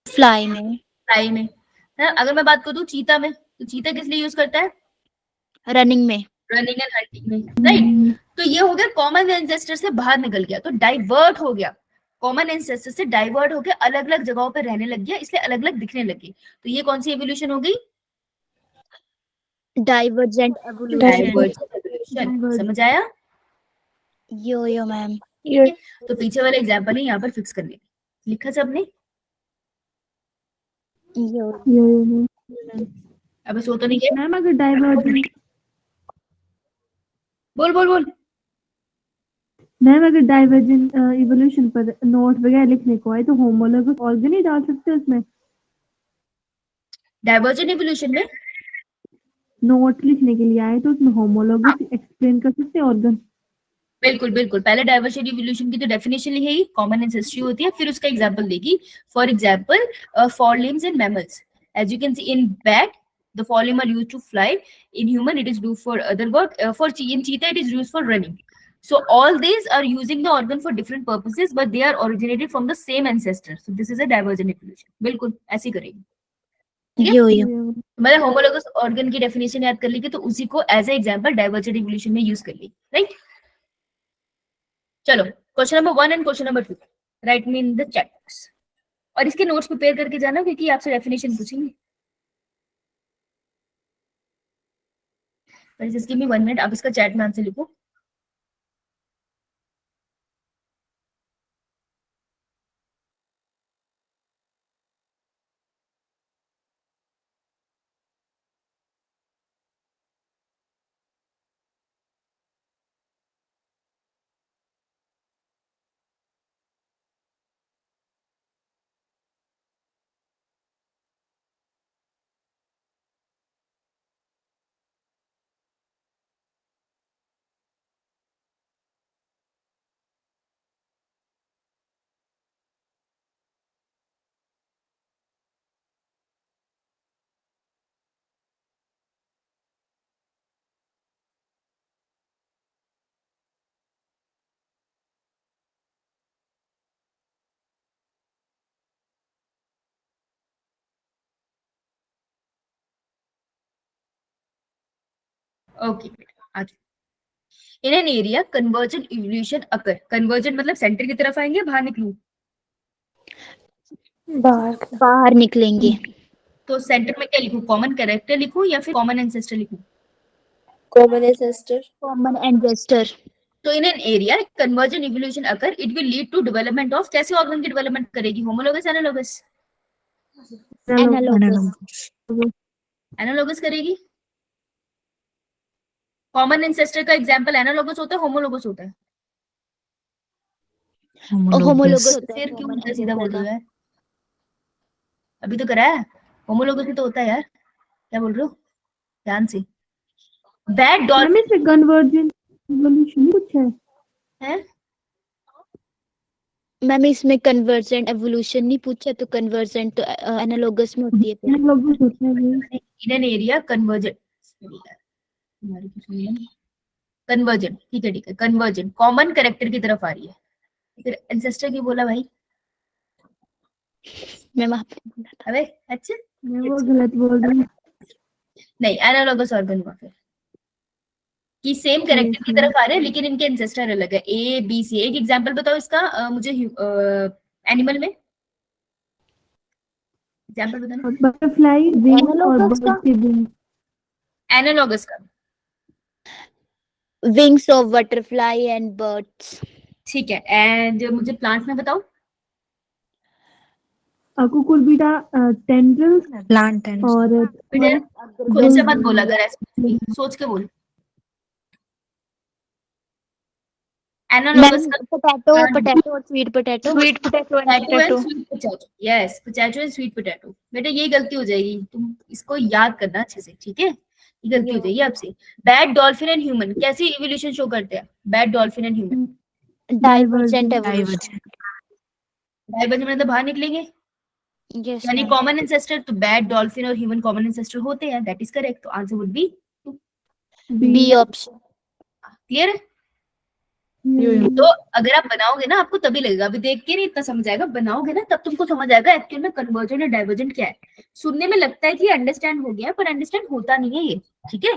फ्लाई में। फ्लाई में, है। अगर मैं बात कर दूं चीता में, तो चीता किस लिए यूज करता है? रनिंग में। रनिंग एंड हंटिंग में, राइट। तो ये हो गया कॉमन एंसेस्टर से बाहर निकल गया, तो डाइवर्ट हो गया, कॉमन एंसेस्टर से डाइवर्ट होकर अलग अलग जगहों पर रहने लग गया, इसलिए अलग अलग दिखने लगी। तो ये कौन सी एवोल्यूशन हो गई? Divergent evolution. Divergent evolution. समझ आया? यो मैम। तो पीछे वाला एग्जाम्पल ही यहाँ पर फिक्स करने लिखा सबने। यो। अब सो तो नहीं गए? मैम अगर डाइवर्जेंट बोल बोल बोल। मैम अगर डाइवर्जेंट इवोल्यूशन पर नोट वगैरह लिखने को आए तो होमोलोगस ऑर्गन ही डाल सकते हैं उसमें। डाइवर्जेंट इवोल्यूशन में नोट लिखने के लिए आए तो उसमें होमोलोगस एक्सप्लेन कर सकते हैं ऑर्गन। बिल्कुल बिल्कुल, पहले डाइवर्जेंट इवोल्यूशन की तो डेफिनेशन लिखेगी, कॉमन एंसेस्ट्री होती है, फिर उसका एग्जांपल देगी। For example, for limbs in mammals, as you can see in bat the forelimb are used to fly, in human it is used for other work, in cheetah it is used for running. So all these are using the organ for different purposes, but they are originated from the same ancestor. So this is a divergent evolution. बिल्कुल ऐसे ही करेंगे, ठीक है। यो। मैंने homologous organ की definition याद कर ली, तो उसी को as a example divergent evolution में यूज कर ली, राइट। चलो, question number 1 and question number 2 right me in the chat box, और इसके नोट्स प्रिपेयर करके जाना, क्योंकि आपसे डेफिनेशन पूछेंगे। जस्ट गिव मी 1 मिनट, आप इसका चैट में आंसर लिखो। ओके बेटा, आज इन an area convergent evolution occur, convergent मतलब सेंटर की तरफ आएंगे, बाहर निकलूं? बाहर निकलेंगे। तो सेंटर में क्या लिखूं, कॉमन कैरेक्टर लिखूं या फिर कॉमन एंसेस्टर लिखूं? Common ancestor. Common ancestor. तो in an area convergent evolution occur, it will lead to development of, कैसे ऑर्गन की डेवलपमेंट करेगी, होमोलोगस एनालोगस? एनालॉगस। एनालोगस करेगी। कॉमन एंसेस्टर का एग्जांपल एनालोगस होता है, होमोलोगस होता है? होमोलोगस होता है फिर क्यों common उल्टा सीधा बोल रहे ancestor हो यार? अभी तो करा है, होमोलोगस ही तो होता है यार, क्या बोल रहे हो? ध्यान से। बैड मैम डॉल्फिन इसमें कन्वर्जेंट इवोल्यूशन कुछ है? है, मैम इसमें कन्वर्जेंट एवोल्यूशन नहीं पूछा, तो कन्वर्जेंट तो एनालॉगस में होती है फिर। एनालॉगस होता है ये। इन एन एरिया कन्वर्जेंट, कन्वर्जेंट ठीक है, कन्वर्जेंट कॉमन कैरेक्टर की तरफ आ रही है, फिर एंसेस्टर की बोला भाई? मैम आपने बोला था। अबे अच्छा, मैं वो गलत बोल रही हूँ। नहीं एनालॉगस ऑर्गन हुआ फिर कि सेम कैरेक्टर की तरफ आ रहे हैं लेकिन इनके एंसेस्टर अलग है, ए बी सी। एक एग्जांपल बताओ इसका मुझे, एनिमल में एग्जांपल बताना, बटरफ्लाई विंग और Analogous बर्ड के विंग। एनालॉगस का। Wings of butterfly and birds. ठीक है, एंड मुझे प्लांट में बताओ। कुकुरबिटा टेंड्रिल्स प्लांट एंड और बेटा खुद से मत बोला कर, ऐसे सोच के बोल। एनालॉगस का पोटैटो और sweet potato. Potato and sweet potato, yes potato and sweet potato. बेटा ये गलती हो जाएगी, तुम इसको याद करना अच्छे से, ठीक है? ये गलती हो जाएगी आपसे। बैड डॉल्फिन एंड ह्यूमन कैसी इवोल्यूशन शो करते हैं? Bat dolphin and human divergent evolution. Divergent मतलब बाहर निकलेंगे, यस यानी कॉमन एंसेस्टर। तो बैड डॉल्फिन और ह्यूमन कॉमन एंसेस्टर होते हैं, दैट इज करेक्ट। तो answer would be B option. Clear है? तो अगर आप बनाओगे ना आपको तभी लगेगा, अभी देख के नहीं इतना समझ आएगा, बनाओगे ना तब तुमको समझ आएगा एक्चुअल में कन्वर्जेंट और डाइवर्जेंट क्या है। सुनने में लगता है कि अंडरस्टैंड हो गया, पर अंडरस्टैंड होता नहीं है ये, ठीक है?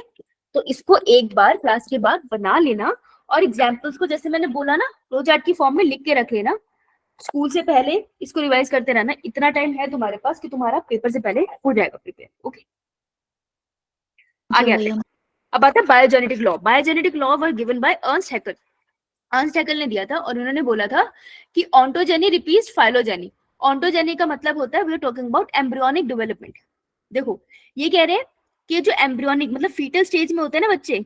तो इसको एक बार क्लास के बाद बना लेना, और एग्जाम्पल्स को जैसे मैंने बोला ना फ्लो चार्ट की फॉर्म में लिख के रख लेना। स्कूल से पहले इसको रिवाइज करते रहना, इतना टाइम है तुम्हारे पास कि तुम्हारा पेपर से पहले हो जाएगा प्रिपेयर। ओके, आगे आते हैं। अब आता है biogenetic law. Biogenetic law were given by Ernst hacker. Ernst hacker ने दिया था और उन्होंने बोला था कि ऑन्टोजेनी रिपीट्स फाइलोजेनी। ऑन्टोजेनी का मतलब होता है we are talking about embryonic development. देखो ये कह रहे हैं कि जो एम्ब्रियोनिक मतलब फीटल स्टेज में होते हैं ना बच्चे,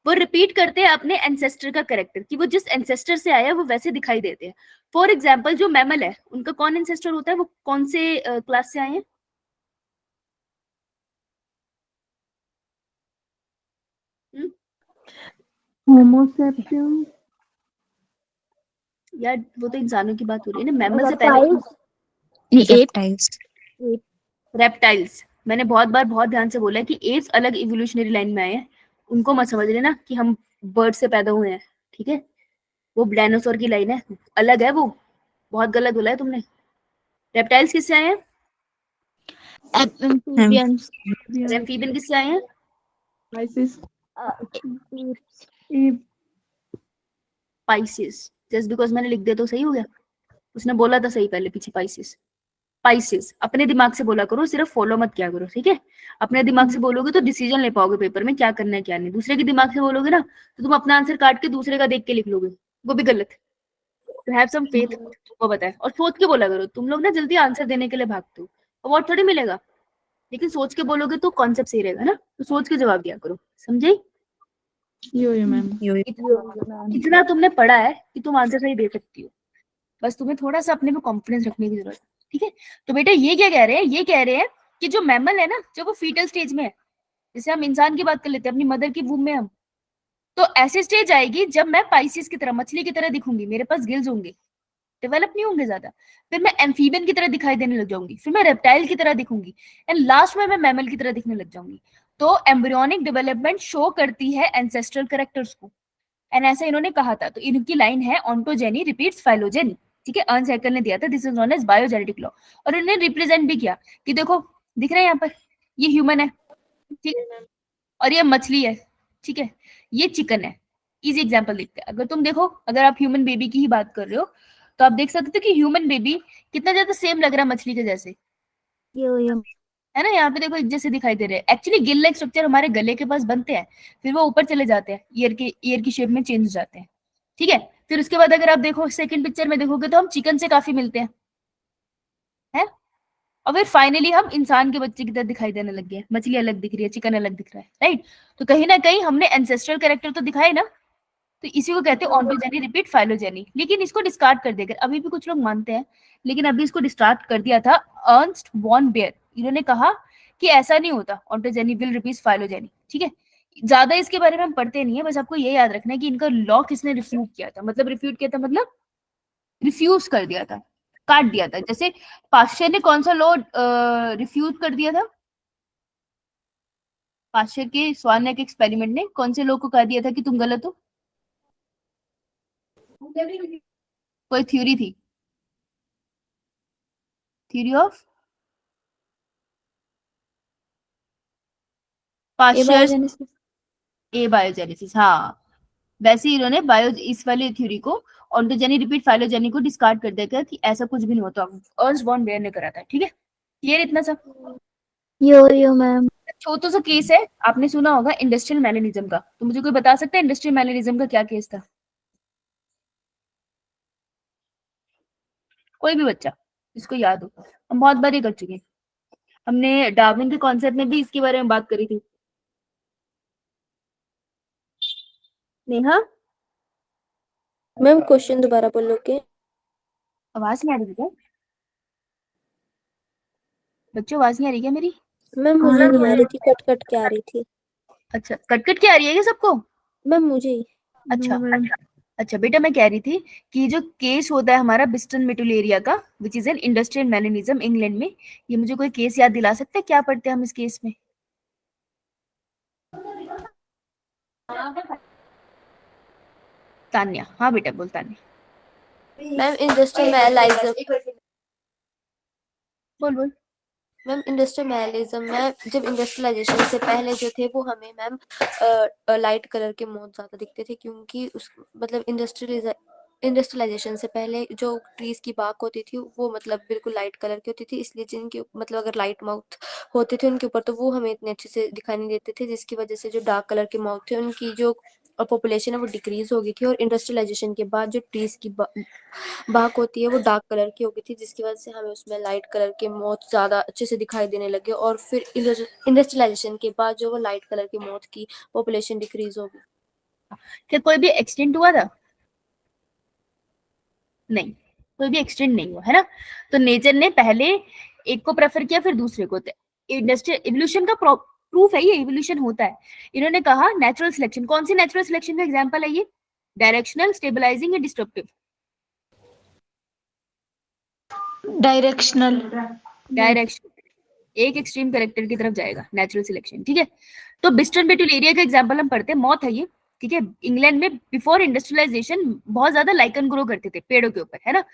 वो रिपीट करते हैं अपने एंसेस्टर का कैरेक्टर, कि वो जिस एंसेस्टर से आया है वो वैसे दिखाई देते हैं। फॉर एग्जाम्पल जो मैमल है उनका कौन एंसेस्टर होता है, वो कौन से क्लास से आए हैं? होमो सेपियंस। यार वो तो इंसानों की बात हो रही है ना, मैमल से पहले रेप्टाइल्स। रेप्टाइल्स। मैंने बहुत बार बहुत ध्यान से बोला है कि एप्स अलग इवोल्यूशनरी लाइन में आए हैं, उनको मत समझ लेना कि हम बर्ड से पैदा हुए हैं, ठीक है? वो डायनासोर की लाइन है, अलग है वो, बहुत गलत बोला है तुमने। रेप्टाइल्स किससे आए हैं? एम्फीबियंस। एम्फीबियन किससे आए हैं? पाइसेस। जस्ट बिकॉज मैंने लिख दिया तो सही हो गया? उसने बोला था सही पहले पीछे, पाइसेस। पाइसेस अपने दिमाग से बोला करो, सिर्फ फॉलो मत किया करो, ठीक है? अपने दिमाग से बोलोगे तो डिसीजन ले पाओगे पेपर में, क्या करना है क्या नहीं। दूसरे के दिमाग से बोलोगे ना तो तुम अपना आंसर काट के दूसरे का देख के लिख लोगे, वो भी गलत। तो हैव सम फेथ, तुमको पता है। और सोच के बोला करो, तुम लोग ना जल्दी आंसर देने के लिए भागते हो, अवार्ड थोड़ी मिलेगा, लेकिन सोच के बोलोगे तो कॉन्सेप्ट सही रहेगा ना, तो सोच के जवाब दिया करो, समझे? इतना तुमने पढ़ा है कि तुम आंसर सही दे सकती हो, बस तुम्हें थोड़ा सा अपने में कॉन्फिडेंस रखने की जरूरत है, ठीक है? तो बेटा ये क्या कह रहे हैं, ये कह रहे हैं कि जो मैमल है ना, जब वो फीटल स्टेज में है, जैसे हम इंसान की बात कर लेते हैं अपनी मदर की वूम में हम, तो ऐसी स्टेज आएगी जब मैं पाइसिस की तरह, मछली की तरह दिखूंगी, मेरे पास गिल्स होंगे, डेवलप नहीं होंगे ज्यादा, फिर मैं एम्फीबियन की तरह दिखाई देने लग जाऊंगी, फिर मैं रेप्टाइल की तरह दिखूंगी, एंड लास्ट में मैं मैमल की तरह दिखने लग जाऊंगी। तो एम्ब्रियोनिक डेवलपमेंट शो करती है एंसेस्ट्रल कैरेक्टर्स को, एंड ऐसा इन्होंने कहा था। तो इनकी लाइन है ऑन्टोजेनी रिपीट्स फाइलोजेनी, ठीक है? अर्नस्ट हैकर ने दिया था, this is known as biogenetic law. और इन्होंने रिप्रेजेंट भी किया कि देखो दिख रहा है यहाँ पर, ये ह्यूमन है, ठीक है, और ये मछली है, ठीक है, ये चिकन है। इजी एग्जांपल देखते हैं। अगर तुम देखो, अगर आप ह्यूमन बेबी की ही बात कर रहे हो तो आप देख सकते हो कि ह्यूमन बेबी कितना ज्यादा सेम लग रहा है मछली के जैसे, यो है ना। यहाँ पे देखो एक जैसे दिखाई दे रहे हैं। एक्चुअली गिल लाइक स्ट्रक्चर हमारे गले के पास बनते हैं, फिर वो ऊपर चले जाते हैं, ईयर की शेप में चेंज हो जाते हैं, ठीक है। फिर उसके बाद अगर आप देखो सेकंड पिक्चर में देखोगे तो हम चिकन से काफी मिलते हैं, है। और फिर फाइनली हम इंसान के बच्चे की तरह दिखाई देने लग गए, मछली अलग दिख रही है, चिकन अलग दिख रहा है, राइट। तो कहीं ना कहीं हमने एंसेस्ट्रल कैरेक्टर तो दिखाए ना, तो इसी को कहते हैं ऑन्टोजेनी रिपीट फाइलोजेनी। लेकिन इसको डिस्कार्ड कर देकर, अभी भी कुछ लोग मानते हैं, लेकिन अभी इसको डिस्कार्ड कर दिया था अर्नस्ट वॉन बेयर। इन्होंने कहा कि ऐसा नहीं होता, ऑन्टोजेनी विल रिपीट फाइलोजेनी, ठीक है। ज्यादा इसके बारे में हम पढ़ते नहीं है, बस आपको ये याद रखना है कि इनका लॉ किसने रिफ्यूट किया था, मतलब रिफ्यूट किया था मतलब रिफ्यूज कर दिया था, काट दिया था। जैसे पाश्चर ने कौन सा लॉ रिफ्यूज कर दिया था, पाश्चर के स्वान के एक्सपेरिमेंट ने कौन से लॉ को कह दिया था कि तुम गलत हो, कोई थ्योरी थी, theory of Pasteur abiogenesis. Abiogenesis, हाँ। वैसे ही इन्होंने बायो इस वाली थ्योरी को, ऑन्टोजेनी रिपीट फाइलोजेनी को डिस्कार्ड कर देगा कि ऐसा कुछ भी नहीं होता। अर्न्स्ट वॉन बेयर ने करा था, ठीक है। क्लियर इतना सा। यो मैम। छोटा सा केस है, आपने सुना होगा इंडस्ट्रियल मैलिनिज्म का। तो मुझे कोई बता सकता है इंडस्ट्रियल मैलिनिज्म का क्या केस था? कोई भी बच्चा जिसको याद हो। हम बहुत बार ये कर चुके हैं, हमने डार्विन के कॉन्सेप्ट में भी इसके बारे में बात करी थी। नेहा, मैम क्वेश्चन दोबारा बोलोगे? आवाज नहीं आ रही क्या बच्चों? आवाज नहीं आ रही क्या मेरी? मैम मुझे नहीं आ रही थी, कट कट के आ रही थी। अच्छा, कट कट के आ रही है क्या सबको? मैम मुझे ही। अच्छा अच्छा बेटा, मैं कह रही थी कि जो केस होता है हमारा बिस्टन मेटुलेरिया का, which is an industrial melanism England में, ये मुझे कोई केस याद दिला सकते हैं? क्या पढ़ते हैं हम इस केस में? तान्या, हाँ बेटा बोल तान्या। Ma'am industrial मैलिज्म। बोल बोल। मैम इंडस्ट्रियल मैलिज्म में जब इंडस्ट्रियलाइजेशन से पहले जो थे वो हमें मैम लाइट कलर के मोथ ज्यादा दिखते थे, क्योंकि उस मतलब इंडस्ट्रियलाइजेशन से पहले जो ट्रीज की बाग होती थी वो मतलब बिल्कुल लाइट कलर की होती थी, इसलिए जिनके मतलब अगर लाइट माउथ होते थे उनके ऊपर तो वो हमें इतने अच्छे से दिखाई नहीं देते थे, जिसकी वजह से जो डार्क कलर के माउथ थे उनकी जो पॉपुलेशन है वो डिक्रीज हो गई थी। और इंडस्ट्रियलाइजेशन के बाद जो ट्रीज की बाग होती है वो डार्क कलर की हो गई थी, जिसकी वजह से हमें उसमें लाइट कलर के मोथ ज़्यादा अच्छे से दिखाई देने लगे। और फिर इंडस्ट्रियलाइजेशन के बाद जो वो लाइट कलर के मोथ की पॉपुलेशन डिक्रीज हो गई। क्या कोई भी एक्सटेंट हुआ था? नहीं, कोई भी एक्सटेंट नहीं हुआ, है ना। तो नेचर ने पहले एक को प्रेफर किया फिर दूसरे को। इंडस्ट्रियल इवोल्यूशन का प्रूफ है ये, इवोल्यूशन होता है। इन्होंने कहा नेचुरल सिलेक्शन। कौन सी नेचुरल सिलेक्शन का एग्जांपल है ये? डायरेक्शनल, स्टेबलाइजिंग या डिस्ट्रप्टिव? डायरेक्शनल। डायरेक्शन, एक एक्सट्रीम करेक्टर की तरफ जाएगा नेचुरल सिलेक्शन, ठीक है। तो बिस्टन बेटुलेरिया का एग्जांपल हम पढ़ते हैं, मौत है ये, ठीक है। इंग्लैंड में बिफोर इंडस्ट्रियलाइजेशन बहुत ज्यादा लाइकन ग्रो करते थे पेड़ों के ऊपर, है ना।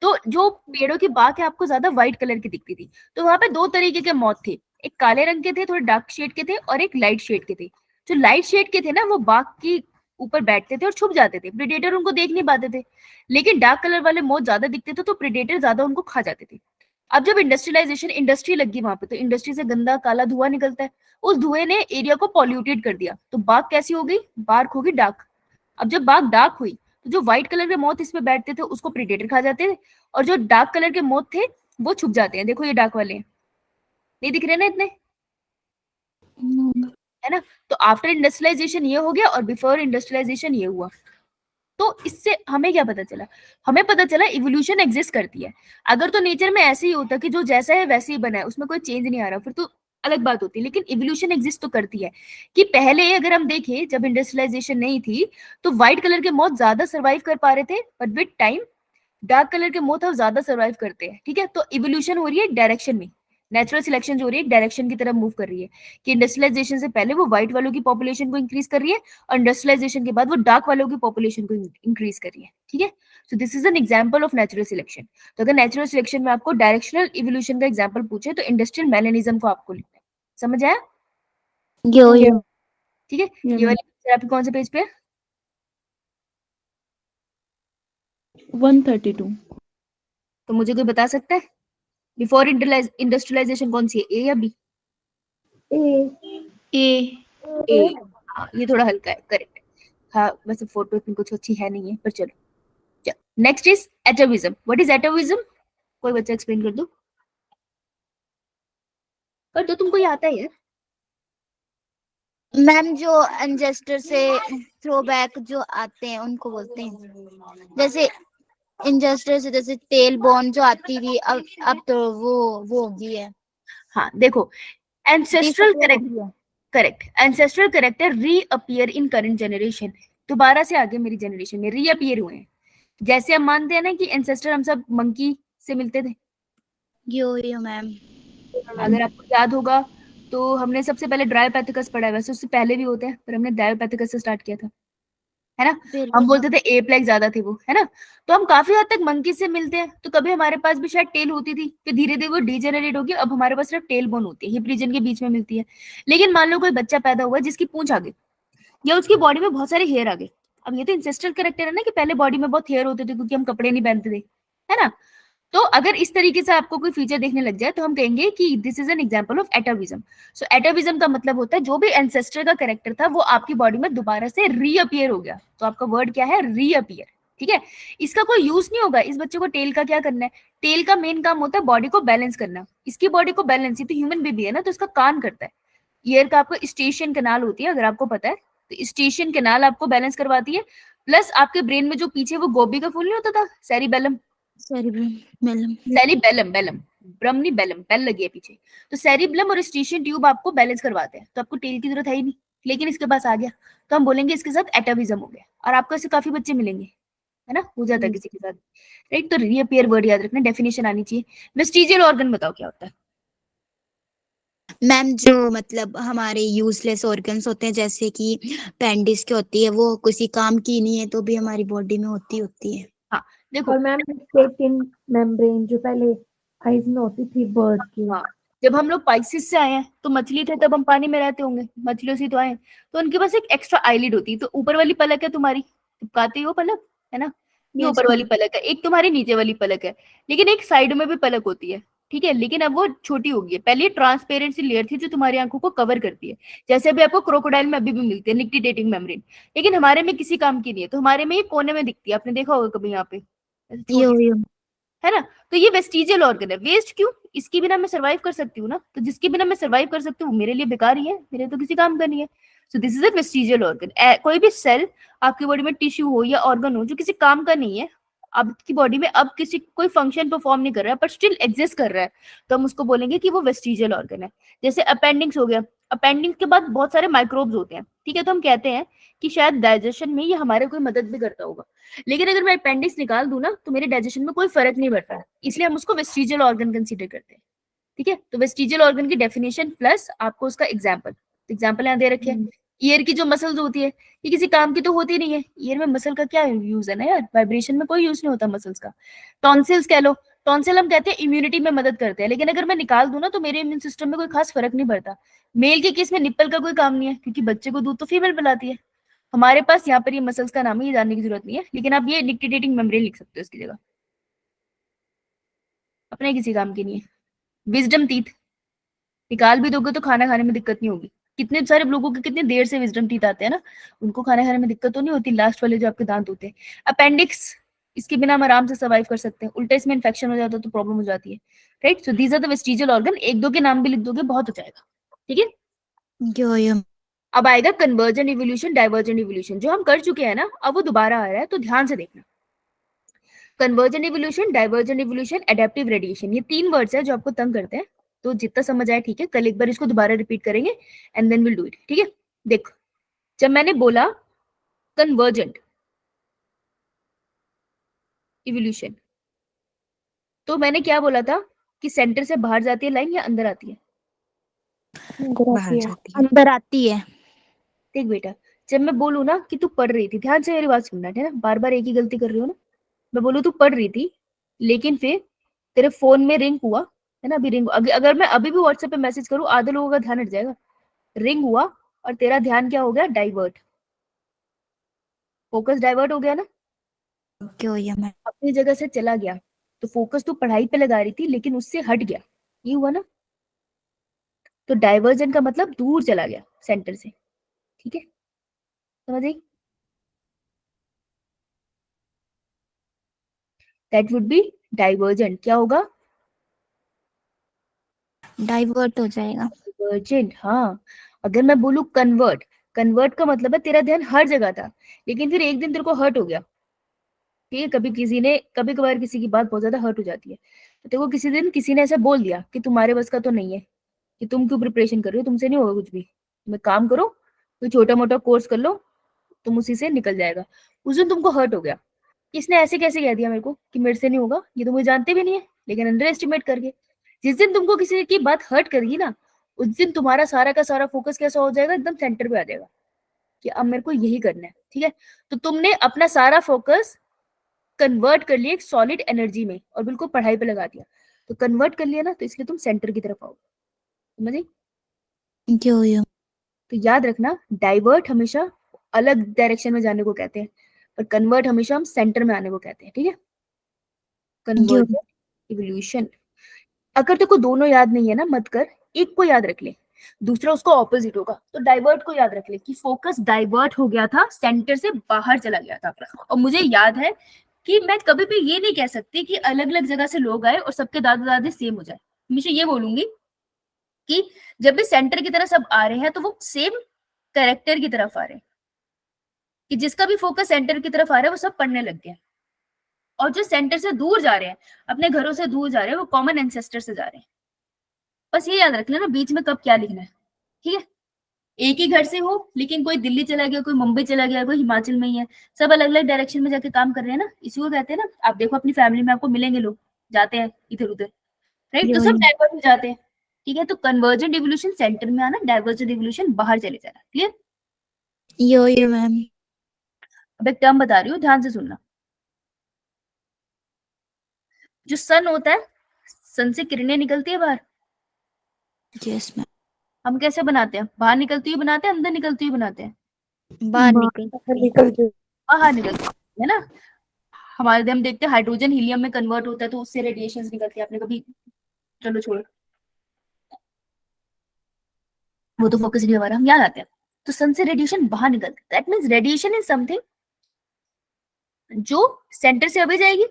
तो जो पेड़ों की बाग है आपको ज्यादा व्हाइट कलर की दिखती थी। तो वहां पे दो तरीके के मौत थे, एक काले रंग के थे थोड़े डार्क शेड के थे, और एक लाइट शेड के थे। जो लाइट शेड के थे ना वो बाग की ऊपर बैठते थे और छुप जाते थे, प्रेडेटर उनको देख नहीं पाते थे। लेकिन डार्क कलर वाले मौत ज्यादा दिखते थे तो प्रेडेटर ज्यादा उनको खा जाते थे। अब जब इंडस्ट्रियलाइजेशन, इंडस्ट्री लगी वहां पे, तो इंडस्ट्री से गंदा काला धुआं निकलता है, उस धुएं ने एरिया को पॉल्यूटेड कर दिया। तो बाग कैसी हो गई? बाग हो गई डार्क। अब जब बाग डार्क हुई तो जो व्हाइट कलर के मौत इसमें बैठते थे उसको प्रेडेटर खा जाते थे, और जो डार्क कलर के मौत थे वो छुप जाते हैं। देखो ये डार्क वाले हैं, नहीं दिख रहे ना इतने, है ना। तो आफ्टर इंडस्ट्रियलाइजेशन ये हो गया और बिफोर इंडस्ट्रियलाइजेशन ये हुआ। तो इससे हमें क्या पता चला? हमें पता चला इवोल्यूशन एग्जिस्ट करती है। अगर तो नेचर में ऐसे ही होता कि जो जैसा है वैसे ही बना है, उसमें कोई चेंज नहीं आ रहा, फिर तो अलग बात होती। लेकिन इवोल्यूशन एग्जिस्ट तो करती है कि पहले अगर हम देखें जब इंडस्ट्रियलाइजेशन नहीं थी तो व्हाइट कलर के मौत ज्यादा सर्वाइव कर पा रहे थे, but with time dark colour के मौत अब ज्यादा सर्वाइव करते हैं, ठीक है। तो इवोल्यूशन हो रही है एक डायरेक्शन में, नेचुरल सिलेक्शन जो हो रही है एक डायरेक्शन की तरफ मूव कर रही है, कि इंडस्ट्रियलाइजेशन से पहले वो व्हाइट वालों की पॉपुलेशन को इंक्रीज कर रही है, और इंडस्ट्रियलाइजेशन के बाद वो डार्क वालों की पॉपुलेशन को इंक्रीज कर रही है, ठीक है। So this is an example of natural selection. तो अगर नेचुरल सिलेक्शन में आपको डायरेक्शनल इवोल्यूशन का एग्जांपल पूछे तो इंडस्ट्रियल मैलिनिज्म को आपको लिखना है। समझ आया? यो ठीक है। ये वाले फिर आपके कौन से पेज पे है? 132। तो मुझे कोई बता सकता है बिफोर इंडस्ट्रियलाइजेशन कौन सी है, ए या बी? ए। ए। हाँ, ये थोड़ा हल्का है, करेक्ट। हाँ, वैसे फोटो इतनी कुछ अच्छी है नहीं है, पर चलो। Next is एटाविज्म। What is एटाविज्म? कोई बच्चा एक्सप्लेन कर दो, पर तो तुमको ये आता है यार। मैम जो एंजेस्टर से थ्रोबैक जो आते हैं उनको बोलते हैं। जैसे इंजेस्टर से जैसे टेल बोन जो आती थी, अब तो वो होगी है, हाँ देखो, एंसेस्ट्रल डिसअपियर होगी है। करेक्ट, एंसेस्ट्रल कैरेक्टर रीअपियर इन करंट जनरेशन, दोबारा से आगे मेरी जनरेशन में रीअपियर हुए हैं। जैसे हम मानते हैं ना कि एंसेस्टर हम सब मंकी से मिलते थे, यो मैम। अगर आपको याद होगा तो हमने सबसे पहले ड्रायोपैथिकस पढ़ा है, वैसे उससे पहले भी होते हैं पर हमने ड्रायोपैथिकस से स्टार्ट किया था, है ना। फिर हम बोलते थे एप लाइक ज्यादा थे वो, है ना। तो हम काफी हद तक मंकी से मिलते हैं, तो कभी हमारे पास भी शायद टेल होती थी, फिर धीरे धीरे वो डीजेनरेट होगी, अब हमारे पास सिर्फ टेल बोन होती है, हिप रीजन के बीच में मिलती है। लेकिन मान लो कोई बच्चा पैदा हुआ जिसकी पूंछ आ गई या उसकी बॉडी में बहुत सारे हेयर आ गए, अब ये तो इंसेस्ट्रल कैरेक्टर है ना कि पहले बॉडी में बहुत हेयर होते थे क्योंकि हम कपड़े नहीं पहनते थे, है ना। तो अगर इस तरीके से आपको कोई फीचर देखने लग जाए तो हम कहेंगे कि this is an example of एटाविज्म। सो एटाविज्म का मतलब होता है जो भी एंसेस्टर का कैरेक्टर था वो आपकी बॉडी में दोबारा से रीअपियर हो गया, तो आपका वर्ड क्या है, रीअपियर। ठीक है, इसका कोई यूज नहीं होगा। इस बच्चे को टेल का क्या करना है, टेल का मेन काम होता है बॉडी को बैलेंस करना, इसकी बॉडी को बैलेंस, ये तो ह्यूमन बेबी है ना, तो इसका कान करता है। ईयर का आपको स्टेशन कैनाल होती है, अगर आपको पता है, तो स्टेशन कैनाल आपको बैलेंस करवाती है, प्लस आपके ब्रेन में जो पीछे वो गोभी का फूल नहीं होता था, सेरिबेलम, सेरिबेलम। सेरिबेलम, बेलम, ब्रम नहीं बेलम, बेल लगी है पीछे, तो सेरिबेलम और स्टेशन ट्यूब आपको बैलेंस करवाते हैं, तो आपको टेल की जरूरत है ही नहीं, लेकिन इसके पास आ गया तो हम बोलेंगे इसके साथ एटाविज्म हो गया, और आपको ऐसे काफी बच्चे मिलेंगे, है ना, हो जाता है किसी के साथ, राइट। तो रीअपियर वर्ड याद रखना, डेफिनेशन आनी चाहिए। वेस्टिजियल ऑर्गन बताओ क्या होता है? मैम जो मतलब हमारे यूजलेस ऑर्गन्स होते हैं, जैसे कि पेंडिस की होती है, वो किसी काम की नहीं है तो भी हमारी बॉडी में होती है। हाँ देखो, और मैम स्किन मेम्ब्रेन जो पहले आइज में होती थी बर्ड की। हाँ, जब हम लोग पाइसिस से आए हैं तो मछली थे, तब हम पानी में रहते होंगे, मछलियों से तो आए हैं, तो उनके पास एक एक्स्ट्रा आईलिड होती है, तो ऊपर वाली पलक है तुम्हारी, चिपकाती हो पलक, है ना, ये Yes, ऊपर वाली ma'am. पलक है, एक तुम्हारी नीचे वाली पलक है, लेकिन एक साइड में भी पलक होती है, ठीक है, लेकिन अब वो छोटी होगी है। पहले ट्रांसपेरेंट सी लेयर थी जो तुम्हारी आंखों को कवर करती है, जैसे अभी आपको क्रोकोडाइल में अभी भी मिलती है निक्टिडेटिंग मेम्ब्रेन, लेकिन हमारे में किसी काम की नहीं है, तो हमारे में ये कोने में दिखती है, आपने देखा होगा कभी यहाँ पे ऐसे छोटी, यो है ना। तो ये वेस्टिजियल ऑर्गन है। वेस्ट क्यों, इसके बिना मैं सर्वाइव कर सकती हूँ ना, तो जिसके बिना मैं सर्वाइव कर सकती हूँ वो मेरे लिए बेकार ही है, मेरे तो किसी काम का नहीं है। So this is a vestigial organ. कोई भी सेल आपकी बॉडी में टिश्यू हो या ऑर्गन हो जो किसी काम का नहीं है, आपकी बॉडी में अब किसी कोई फंक्शन परफॉर्म नहीं कर रहा है पर स्टिल एग्जिस्ट कर रहा है, तो हम उसको बोलेंगे कि वो वेस्टिजियल ऑर्गन है। जैसे अपेंडिक्स हो गया, अपेंडिक्स के बाद बहुत सारे माइक्रोब्स होते हैं, ठीक है, तो हम कहते हैं कि शायद डाइजेशन में ये हमारे कोई मदद भी करता होगा, लेकिन अगर मैं अपेंडिक्स निकाल दूं ना तो मेरे डाइजेशन में कोई फर्क नहीं पड़ता है, इसलिए हम उसको वेस्टिजियल ऑर्गन कंसीडर करते हैं। ठीक है, तो वेस्टिजियल ऑर्गन की डेफिनेशन प्लस आपको उसका एग्जांपल, एग्जांपल यहाँ दे रखे हैं। ईयर की जो मसल्स होती है ये किसी काम की तो होती नहीं है, ईयर में मसल का क्या यूज है ना यार, वाइब्रेशन में कोई यूज नहीं होता मसल्स का। टॉन्सिल्स कह लो, टॉन्सिल हम कहते हैं इम्यूनिटी में मदद करते हैं, लेकिन अगर मैं निकाल दूं ना तो मेरे इम्यून सिस्टम में कोई खास फर्क नहीं पड़ता। मेल के केस में निप्पल का कोई काम नहीं है क्योंकि बच्चे को दूध तो फीमेल पिलाती है। हमारे पास यहाँ पर ये मसल्स का नाम है, ये जानने की जरूरत नहीं है, लेकिन आप ये निक्टिडेटिंग मेम्ब्रेन लिख सकते हो इसकी जगह, अपने किसी काम की नहीं है। विजडम टीथ निकाल भी दोगे तो खाना खाने में दिक्कत नहीं होगी, कितने सारे लोगों के कितने देर से विजडम टीथ आते हैं ना, उनको खाना खाने में दिक्कत तो नहीं होती, लास्ट वाले जो आपके दांत होते हैं। अपेंडिक्स, इसके बिना हम आराम से सर्वाइव कर सकते हैं, उल्टा इसमें इन्फेक्शन हो जाता है तो प्रॉब्लम हो जाती है, right. So these are the vestigial organ, एक दो के नाम भी लिख दोगे बहुत हो जाएगा, ठीक है। यो अब आएगा कन्वर्जन इवोल्यूशन, डाइवर्जन इवोल्यूशन, जो हम कर चुके हैं ना, अब वो दोबारा आ रहा है, तो ध्यान से देखना। Conversion evolution, diversion evolution, adaptive radiation, ये तीन वर्ड्स है जो आपको तंग करते हैं, तो जितना समझ आए ठीक है, कल एक बार इसको दोबारा रिपीट करेंगे and then will do it, ठीक है। देखो, जब मैंने बोला कन्वर्जेंट इवोल्यूशन, तो मैंने क्या बोला था कि सेंटर से बाहर जाती है लाइन या अंदर आती है? अंदर आती है। देख बेटा, जब मैं बोलूँ ना कि तू पढ़ रही थी, ध्यान से मेरी बात सुनना है ना, बार बार एक ही गलती कर रही हो ना। मैं बोलूँ तू पढ़ रही थी, लेकिन फिर तेरे फोन में रिंग हुआ, है ना, अभी रिंग, अगर मैं अभी भी व्हाट्सएप पे मैसेज करूँ आधे लोगों का ध्यान हट जाएगा, रिंग हुआ और तेरा ध्यान क्या हो गया, डाइवर्ट, फोकस डाइवर्ट हो गया ना, ओके हो गया मैम। अपनी जगह से चला गया। तो फोकस तो पढ़ाई पे लगा रही थी लेकिन उससे हट गया, ये हुआ ना। तो डाइवर्जन का मतलब दूर चला गया सेंटर से, ठीक है, समझ आई? That would be divergent. क्या होगा? डाइवर्ट हो जाएगा। डाइवर्जेंट, हाँ। अगर मैं बोलूं कन्वर्ट, कन्वर्ट का मतलब है तेरा ध्यान हर जगह था लेकिन फिर एक दिन तेरे को हर्ट हो गया, ठीक है। कभी किसी ने, कभी कभार किसी की बात बहुत ज्यादा हर्ट हो जाती है, तो तेरे को किसी दिन किसी ने ऐसा बोल दिया कि तुम्हारे बस का तो नहीं है, कि तुम क्यों प्रिपरेशन कर रहे हो, तुमसे नहीं होगा कुछ भी, तुम एक काम करो, कोई छोटा मोटा कोर्स कर लो, तुम उसी से निकल जाएगा। उस दिन तुमको हर्ट हो गया, इसने ऐसे कैसे कह दिया मेरे को कि मेरे से नहीं होगा, ये तो मुझे जानते भी नहीं है, लेकिन अंडर एस्टिमेट करके। जिस दिन तुमको किसी की बात हर्ट करेगी ना, उस दिन तुम्हारा सारा का सारा फोकस कैसा हो जाएगा, एकदम सेंटर पे आ जाएगा कि अब मेरे को यही करना है, ठीक है। तो तुमने अपना सारा फोकस कन्वर्ट कर लिया एक सॉलिड एनर्जी में और बिल्कुल पढ़ाई पे लगा दिया। तो कन्वर्ट कर लिया ना, तो इसलिए तुम सेंटर की तरफ आओ, समझ आई? ओके हो गया। तो याद रखना, डाइवर्ट हमेशा अलग डायरेक्शन में जाने को कहते हैं, और कन्वर्ट हमेशा हम सेंटर में आने को कहते हैं, ठीक है। Conversion, evolution. अगर तेको दोनों याद नहीं है ना, मत कर, एक को याद रख ले, दूसरा उसको ऑपोजिट होगा। तो डाइवर्ट को याद रख ले कि फोकस डाइवर्ट हो गया था, सेंटर से बाहर चला गया था। और मुझे याद है कि मैं कभी भी ये नहीं कह सकती कि अलग अलग जगह से लोग आए और सबके दादा दादी सेम हो जाए। हमेशा ये बोलूंगी कि जब भी सेंटर की तरह सब आ रहे हैं तो वो सेम कैरेक्टर की तरफ आ रहे हैं, कि जिसका भी फोकस सेंटर की तरफ आ रहा है वो सब पढ़ने लग गए। और जो सेंटर से दूर जा रहे हैं, अपने घरों से दूर जा रहे हैं, वो कॉमन एंसेस्टर से जा रहे हैं। बस ये याद रख लेना बीच में कब क्या लिखना है, ठीक है। एक ही घर से हो लेकिन कोई दिल्ली चला गया, कोई मुंबई चला गया, कोई हिमाचल में ही है, सब अलग अलग डायरेक्शन में जाके काम कर रहे हैं ना, इसी को कहते हैं ना। आप देखो अपनी फैमिली में आपको मिलेंगे लोग, जाते हैं इधर उधर, राइट, तो सब डाइवर्ट हो जाते हैं, ठीक है। तो कन्वर्जेंट इवोल्यूशन सेंटर में आना, डाइवर्जेंट इवोल्यूशन बाहर चले जाना, क्लियर? यो मैम। अब एक टर्म बता रही हूँ, ध्यान से सुनना। जो सन होता है, सन से किरणें निकलती है बाहर, यस मैम। हम कैसे बनाते हैं, बाहर निकलती हुई बनाते हैं, अंदर निकलती हुई बनाते हैं? बाहर निकल। बाहर निकलती है ना। हमारे हम देखते हैं हाइड्रोजन हीलियम में कन्वर्ट होता है तो उससे रेडिएशंस निकलती है, आपने कभी, चलो छोड़ो, वो तो फोकस नहीं हमारा, हम याद आते हैं। तो सन से रेडिएशन बाहर निकलती है, that means radiation is something जो सेंटर से अभी जाएगी,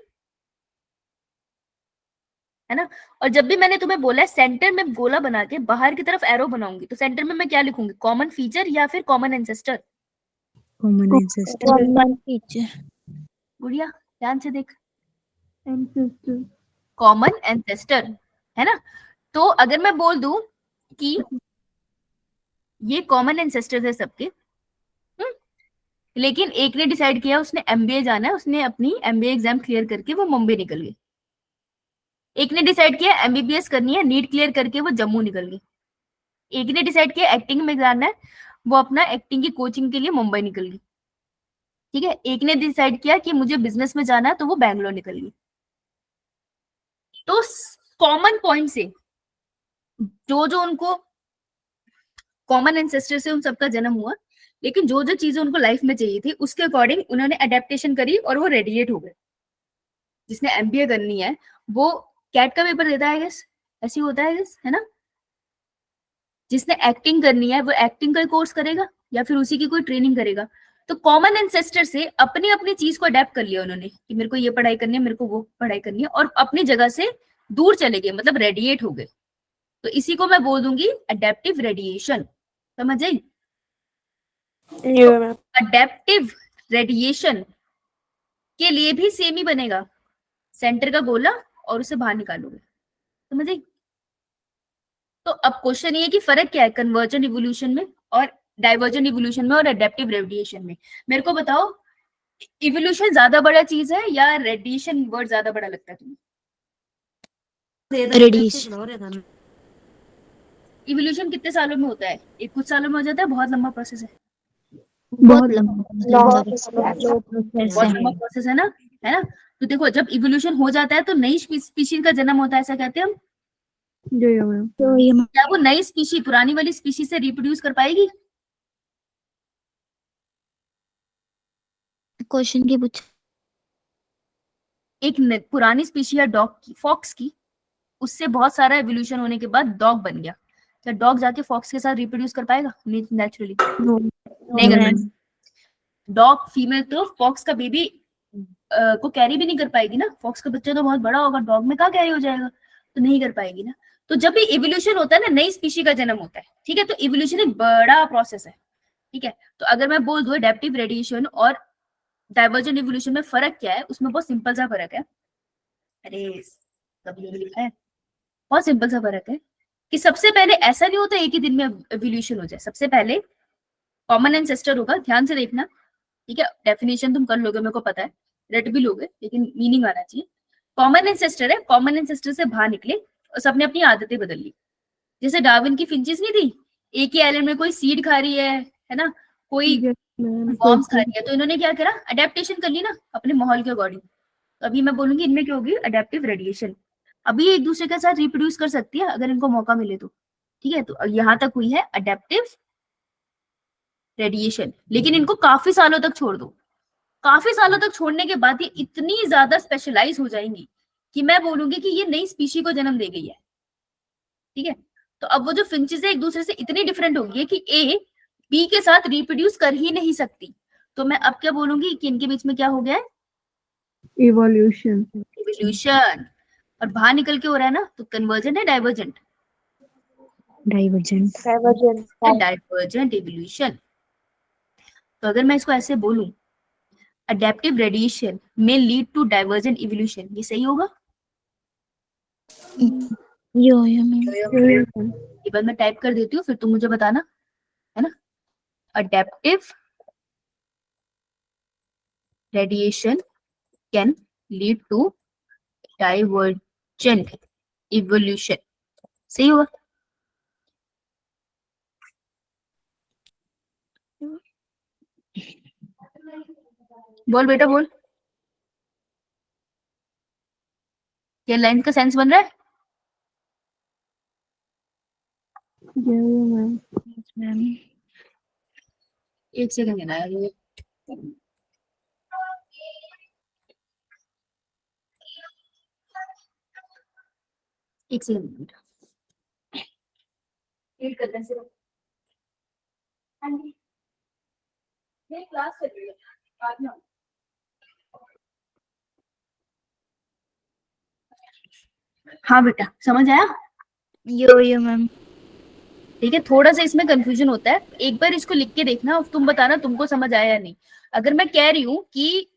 है ना। और जब भी मैंने तुम्हें बोला है सेंटर में गोला बना के बाहर की तरफ एरो बनाऊंगी, तो सेंटर में मैं क्या लिखूंगी, कॉमन फीचर या फिर कॉमन एंसेस्टर? Common feature. गुड़िया ध्यान से देख, एंसेस्टर। कॉमन एंसेस्टर, है ना। तो अगर मैं बोल दूं कि ये कॉमन एंसेस्टर्स है सबके, लेकिन एक ने डिसाइड किया उसने एमबीए जाना है, उसने अपनी एमबीए एग्जाम क्लियर करके वो मुंबई निकल गई। एक ने डिसाइड किया एमबीबीएस करनी है, नीट क्लियर करके वो जम्मू निकल गई। एक ने डिसाइड किया एक्टिंग में जाना है, वो अपना एक्टिंग की कोचिंग के लिए मुंबई निकल गई, ठीक है। एक ने डिसाइड किया कि मुझे बिजनेस में जाना है, तो वो बैंगलोर निकल गई। तो कॉमन पॉइंट से जो जो उनको कॉमन एंसेस्टर से उन सबका जन्म हुआ, लेकिन जो जो चीजें उनको लाइफ में चाहिए थी उसके अकॉर्डिंग उन्होंने अडेप्टेशन करी और वो रेडिएट हो गए। जिसने एमबीए करनी है वो कैट का पेपर देता है, गेस ऐसे ही होता है, गेस, है ना। जिसने एक्टिंग करनी है वो एक्टिंग का कोर्स करेगा या फिर उसी की कोई ट्रेनिंग करेगा। तो कॉमन एंसेस्टर से अपनी अपनी चीज को अडेप्ट कर लिया उन्होंने कि मेरे को ये पढ़ाई करनी है, मेरे को वो पढ़ाई करनी है, और अपनी जगह से दूर चले गए, मतलब रेडिएट हो गए। तो इसी को मैं बोल दूंगी अडेप्टिव रेडिएशन, समझ आई? अडेप्टिव रेडिएशन के लिए भी सेम ही बनेगा, सेंटर का गोला और उसे बाहर निकालोगे, समझ आई? तो अब क्वेश्चन ये है कि फर्क क्या है कन्वर्जन इवोल्यूशन में और डाइवर्जन इवोल्यूशन में और एडेप्टिव रेडिएशन में। मेरे को बताओ, इवोल्यूशन ज्यादा बड़ा चीज है या रेडिएशन वर्ड ज्यादा बड़ा लगता है तुम्हें? रेडिएशन। इवोल्यूशन कितने सालों में होता है? एक कुछ सालों में हो जाता है, बहुत लंबा प्रोसेस है, बहुत लंबा बहुत लंबा प्रोसेस है ना। तो देखो जब इवोल्यूशन हो जाता है तो नई स्पीशीज का जन्म होता है, ऐसा कहते हैं हम। क्या वो नई स्पीशी पुरानी वाली स्पीशी से रिप्रोड्यूस कर पाएगी? क्वेश्चन की पूछ। एक पुरानी स्पीशी है डॉग की, फॉक्स की, उससे बहुत सारा एवोल्यूशन होने के बाद डॉग बन गया। क्या डॉग जाके फॉक्स के साथ रिप्रोड्यूस कर पाएगा नेचुरली? नो नहीं कर मैम। पाएगा। डॉग फीमेल तो फॉक्स का बेबी को कैरी भी नहीं कर पाएगी ना, फॉक्स का बच्चा तो बहुत बड़ा होगा, डॉग में कहाँ कैरी हो जाएगा, तो नहीं कर पाएगी ना। तो जब भी इवोल्यूशन होता है ना, नई स्पीशी का जन्म होता है, ठीक है, तो इवोल्यूशन एक बड़ा प्रोसेस है, ठीक है। तो अगर मैं बोल दूं एडेप्टिव रेडिएशन और डाइवर्जेंट इवोल्यूशन में फर्क क्या है, उसमें बहुत सिंपल सा फर्क है। अरे कभी भी लिखा है, बहुत सिंपल सा फर्क है कि सबसे पहले ऐसा नहीं होता एक ही दिन में एवोल्यूशन हो जाए। सबसे पहले कॉमन एंसेस्टर होगा, ध्यान से देखना, ठीक है। डेफिनेशन तुम कर लोगे, मेरे को पता है, रट भी लोगे, लेकिन मीनिंग आना चाहिए। कॉमन एंसेस्टर है, कॉमन एंसेस्टर से बाहर निकले और सबने अपनी आदतें बदल ली। जैसे डार्विन की फिंचेस नहीं थी, एक ही आइलैंड में कोई सीड खा रही है ना, कोई यस मैम वॉर्म्स खा रही है, तो इन्होंने क्या करा, अडेप्टेशन कर ली ना अपने माहौल के अकॉर्डिंग। तो अभी मैं बोलूंगी इनमें क्या होगी, अडेप्टिव रेडिएशन। अभी ये एक दूसरे के साथ रिप्रोड्यूस कर सकती है अगर इनको मौका मिले तो, ठीक है। तो यहाँ तक हुई है अडेप्टिव रेडिएशन, लेकिन इनको काफी सालों तक छोड़ दो, काफी सालों तक छोड़ने के बाद ये इतनी ज्यादा स्पेशलाइज हो जाएंगी कि मैं बोलूंगी कि ये नई स्पीशी को जन्म दे गई है, ठीक है। तो अब वो जो फिंचेस है एक दूसरे से इतनी डिफरेंट होगी है कि ए बी के साथ रिप्रोड्यूस कर ही नहीं सकती। तो मैं अब क्या बोलूंगी कि इनके बीच में क्या हो गया है, इवोल्यूशन इवोल्यूशन। और बाहर निकल के हो रहा है ना, तो कन्वर्जेंट है डाइवर्जेंट, डाइवर्जेंट। Divergent evolution. तो अगर मैं इसको ऐसे बोलूं, अडेप्टिव रेडिएशन में लीड टू डाइवर्जेंट इवोल्यूशन, ये सही होगा? यो मैम। एक बार मैं टाइप कर देती हूँ, फिर तुम मुझे बताना, है ना। Adaptive radiation can lead to divergent evolution, सही होगा? बोल बेटा बोल, ये लाइन का सेंस बन रहा है? Ma'am ma'am. एक सेकंड देना यार, ये एक सेकंड बेटा, रीड करते हैं सिर्फ। हाँ जी, ये क्लास चल रही है बाद में। हाँ बेटा समझ आया? यो मैम। ठीक है, थोड़ा सा इसमें कंफ्यूजन होता है, एक बार इसको लिख के देखना और तुम बताना तुमको समझ आया या नहीं। अगर मैं कह रही हूँ कि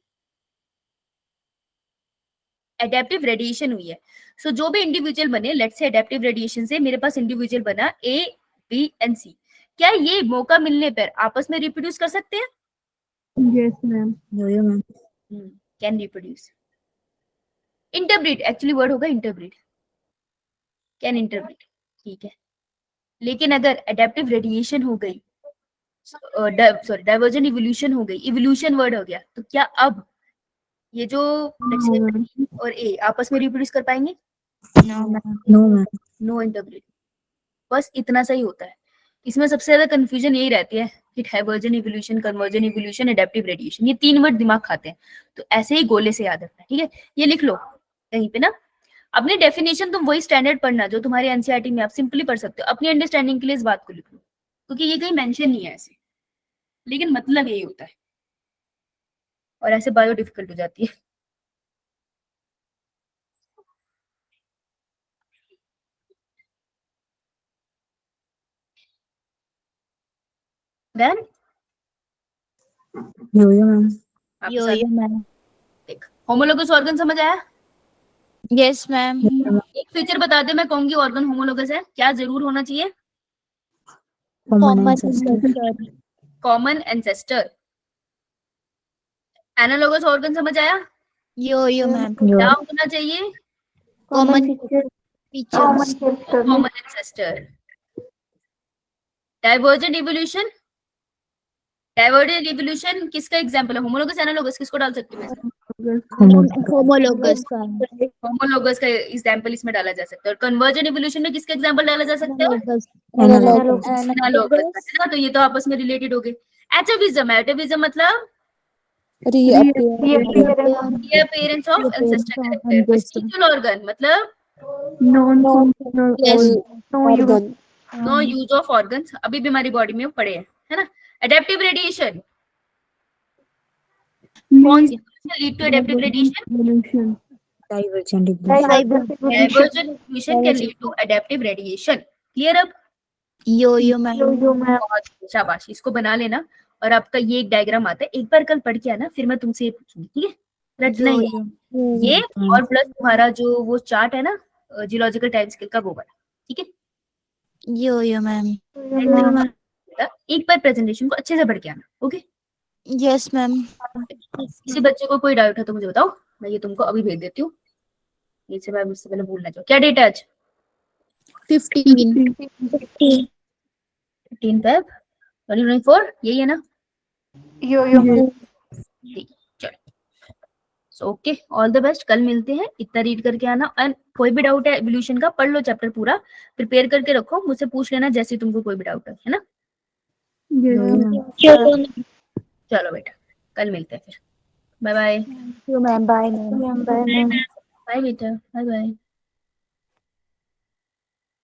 एडेप्टिव रेडिएशन हुई है, सो जो भी इंडिविजुअल बने, लेट्स से एडेप्टिव रेडिएशन से मेरे पास इंडिविजुअल बना ए बी एंड सी, क्या ये मौका मिलने पर आपस में रिप्रोड्यूस कर सकते हैं? Yes ma'am yo ma'am. Can reproduce, interbreed, actually word होगा इंटरब्रीड, कैन इंटरब्रीड, ठीक है। लेकिन अगर एडेप्टिव रेडिएशन हो गई, सॉरी डाइवर्जेंट इवोल्यूशन हो गई, इवोल्यूशन वर्ड हो गया, तो क्या अब ये जो B और ए आपस में रिप्रोड्यूस कर पाएंगे? No ma'am. No interbreed. बस इतना सा ही होता है। इसमें सबसे ज्यादा कंफ्यूजन यही रहती है कि divergent evolution, convergent evolution, adaptive radiation, ये तीन वर्ड दिमाग खाते हैं, तो ऐसे ही गोले से याद रखना, ठीक है। ये लिख लो कहीं पे ना, अपनी डेफिनेशन तुम वही स्टैंडर्ड पढ़ना जो तुम्हारी एनसीईआरटी में आप सिंपली पढ़ सकते हो, अपनी अंडरस्टैंडिंग के लिए इस बात को लिख लो, क्योंकि ये कहीं मेंशन नहीं है ऐसे, लेकिन मतलब यही होता है, और ऐसे बायो डिफिकल्ट हो जाती है। देन यो मैम। आपके साथ मैम। देख, होमोलोगस ऑर्गन समझ आया? Yes ma'am. एक फीचर बता दे, मैं कहूंगी ऑर्गन होमोलोगस है, क्या जरूर होना चाहिए? Common ancestor. एनालोगस ऑर्गन समझ आया? यो मैम। क्या होना चाहिए? Common features. Common ancestor. Divergent evolution, divergent evolution किसका एग्जांपल है? होमोलोगस, एनालोगस, किसको डाल सकती हूँ मैं? होमोलोगस का। होमोलोगस का एग्जांपल इसमें डाला जा सकता है। और कन्वर्जेंट इवोल्यूशन में किसका एग्जांपल डाला जा सकता है? एनालोगस, है ना, तो ये तो आपस में रिलेटेड हो गए। एटाविज्म, एटाविज्म मतलब reappearance of ancestor character. Vestigial organ मतलब non functional organ. No use of organs अभी भी हमारी बॉडी में पड़े हैं, है ना. एडेप्टिव रेडिएशन, कौन सी lead to adaptive radiation? Divergent divergent evolution can lead to adaptive radiation. Clear अब? Yo ma'am. बहुत शाबाश, इसको बना लेना. और आपका ये एक डायग्राम आता है, एक बार कल पढ़ के आना, फिर मैं तुमसे ये पूछूंगी, ठीक है. रटना ही ये और प्लस तुम्हारा जो वो चार्ट है ना जियोलॉजिकल टाइम स्केल का, वो वाला, ठीक है. Yo ma'am. एक बार प्रेजेंटेशन को अच्छे से पढ़ के आना. ओके. Yes ma'am. किसी बच्चे को कोई डाउट है तो मुझे बताओ, मैं ये तुमको अभी भेज देती हूँ. इससे मैं मुझसे पहले भूल ना जाओ. क्या डेट है आज? 15. 15 Feb 2024, यही है ना? यो. चलो, so okay, all the best. कल मिलते हैं. इतना रीड करके आना. एंड कोई भी डाउट है एवोल्यूशन का, पढ़ लो चैप्टर पूरा, प्रिपेयर करके रखो, मुझसे पूछ लेना जैसे तुमको कोई भी डाउट है ना. चलो बेटा, कल मिलते हैं फिर. Bye bye. Ma'am. Bye ma'am. Bye बेटा, बाय बाय.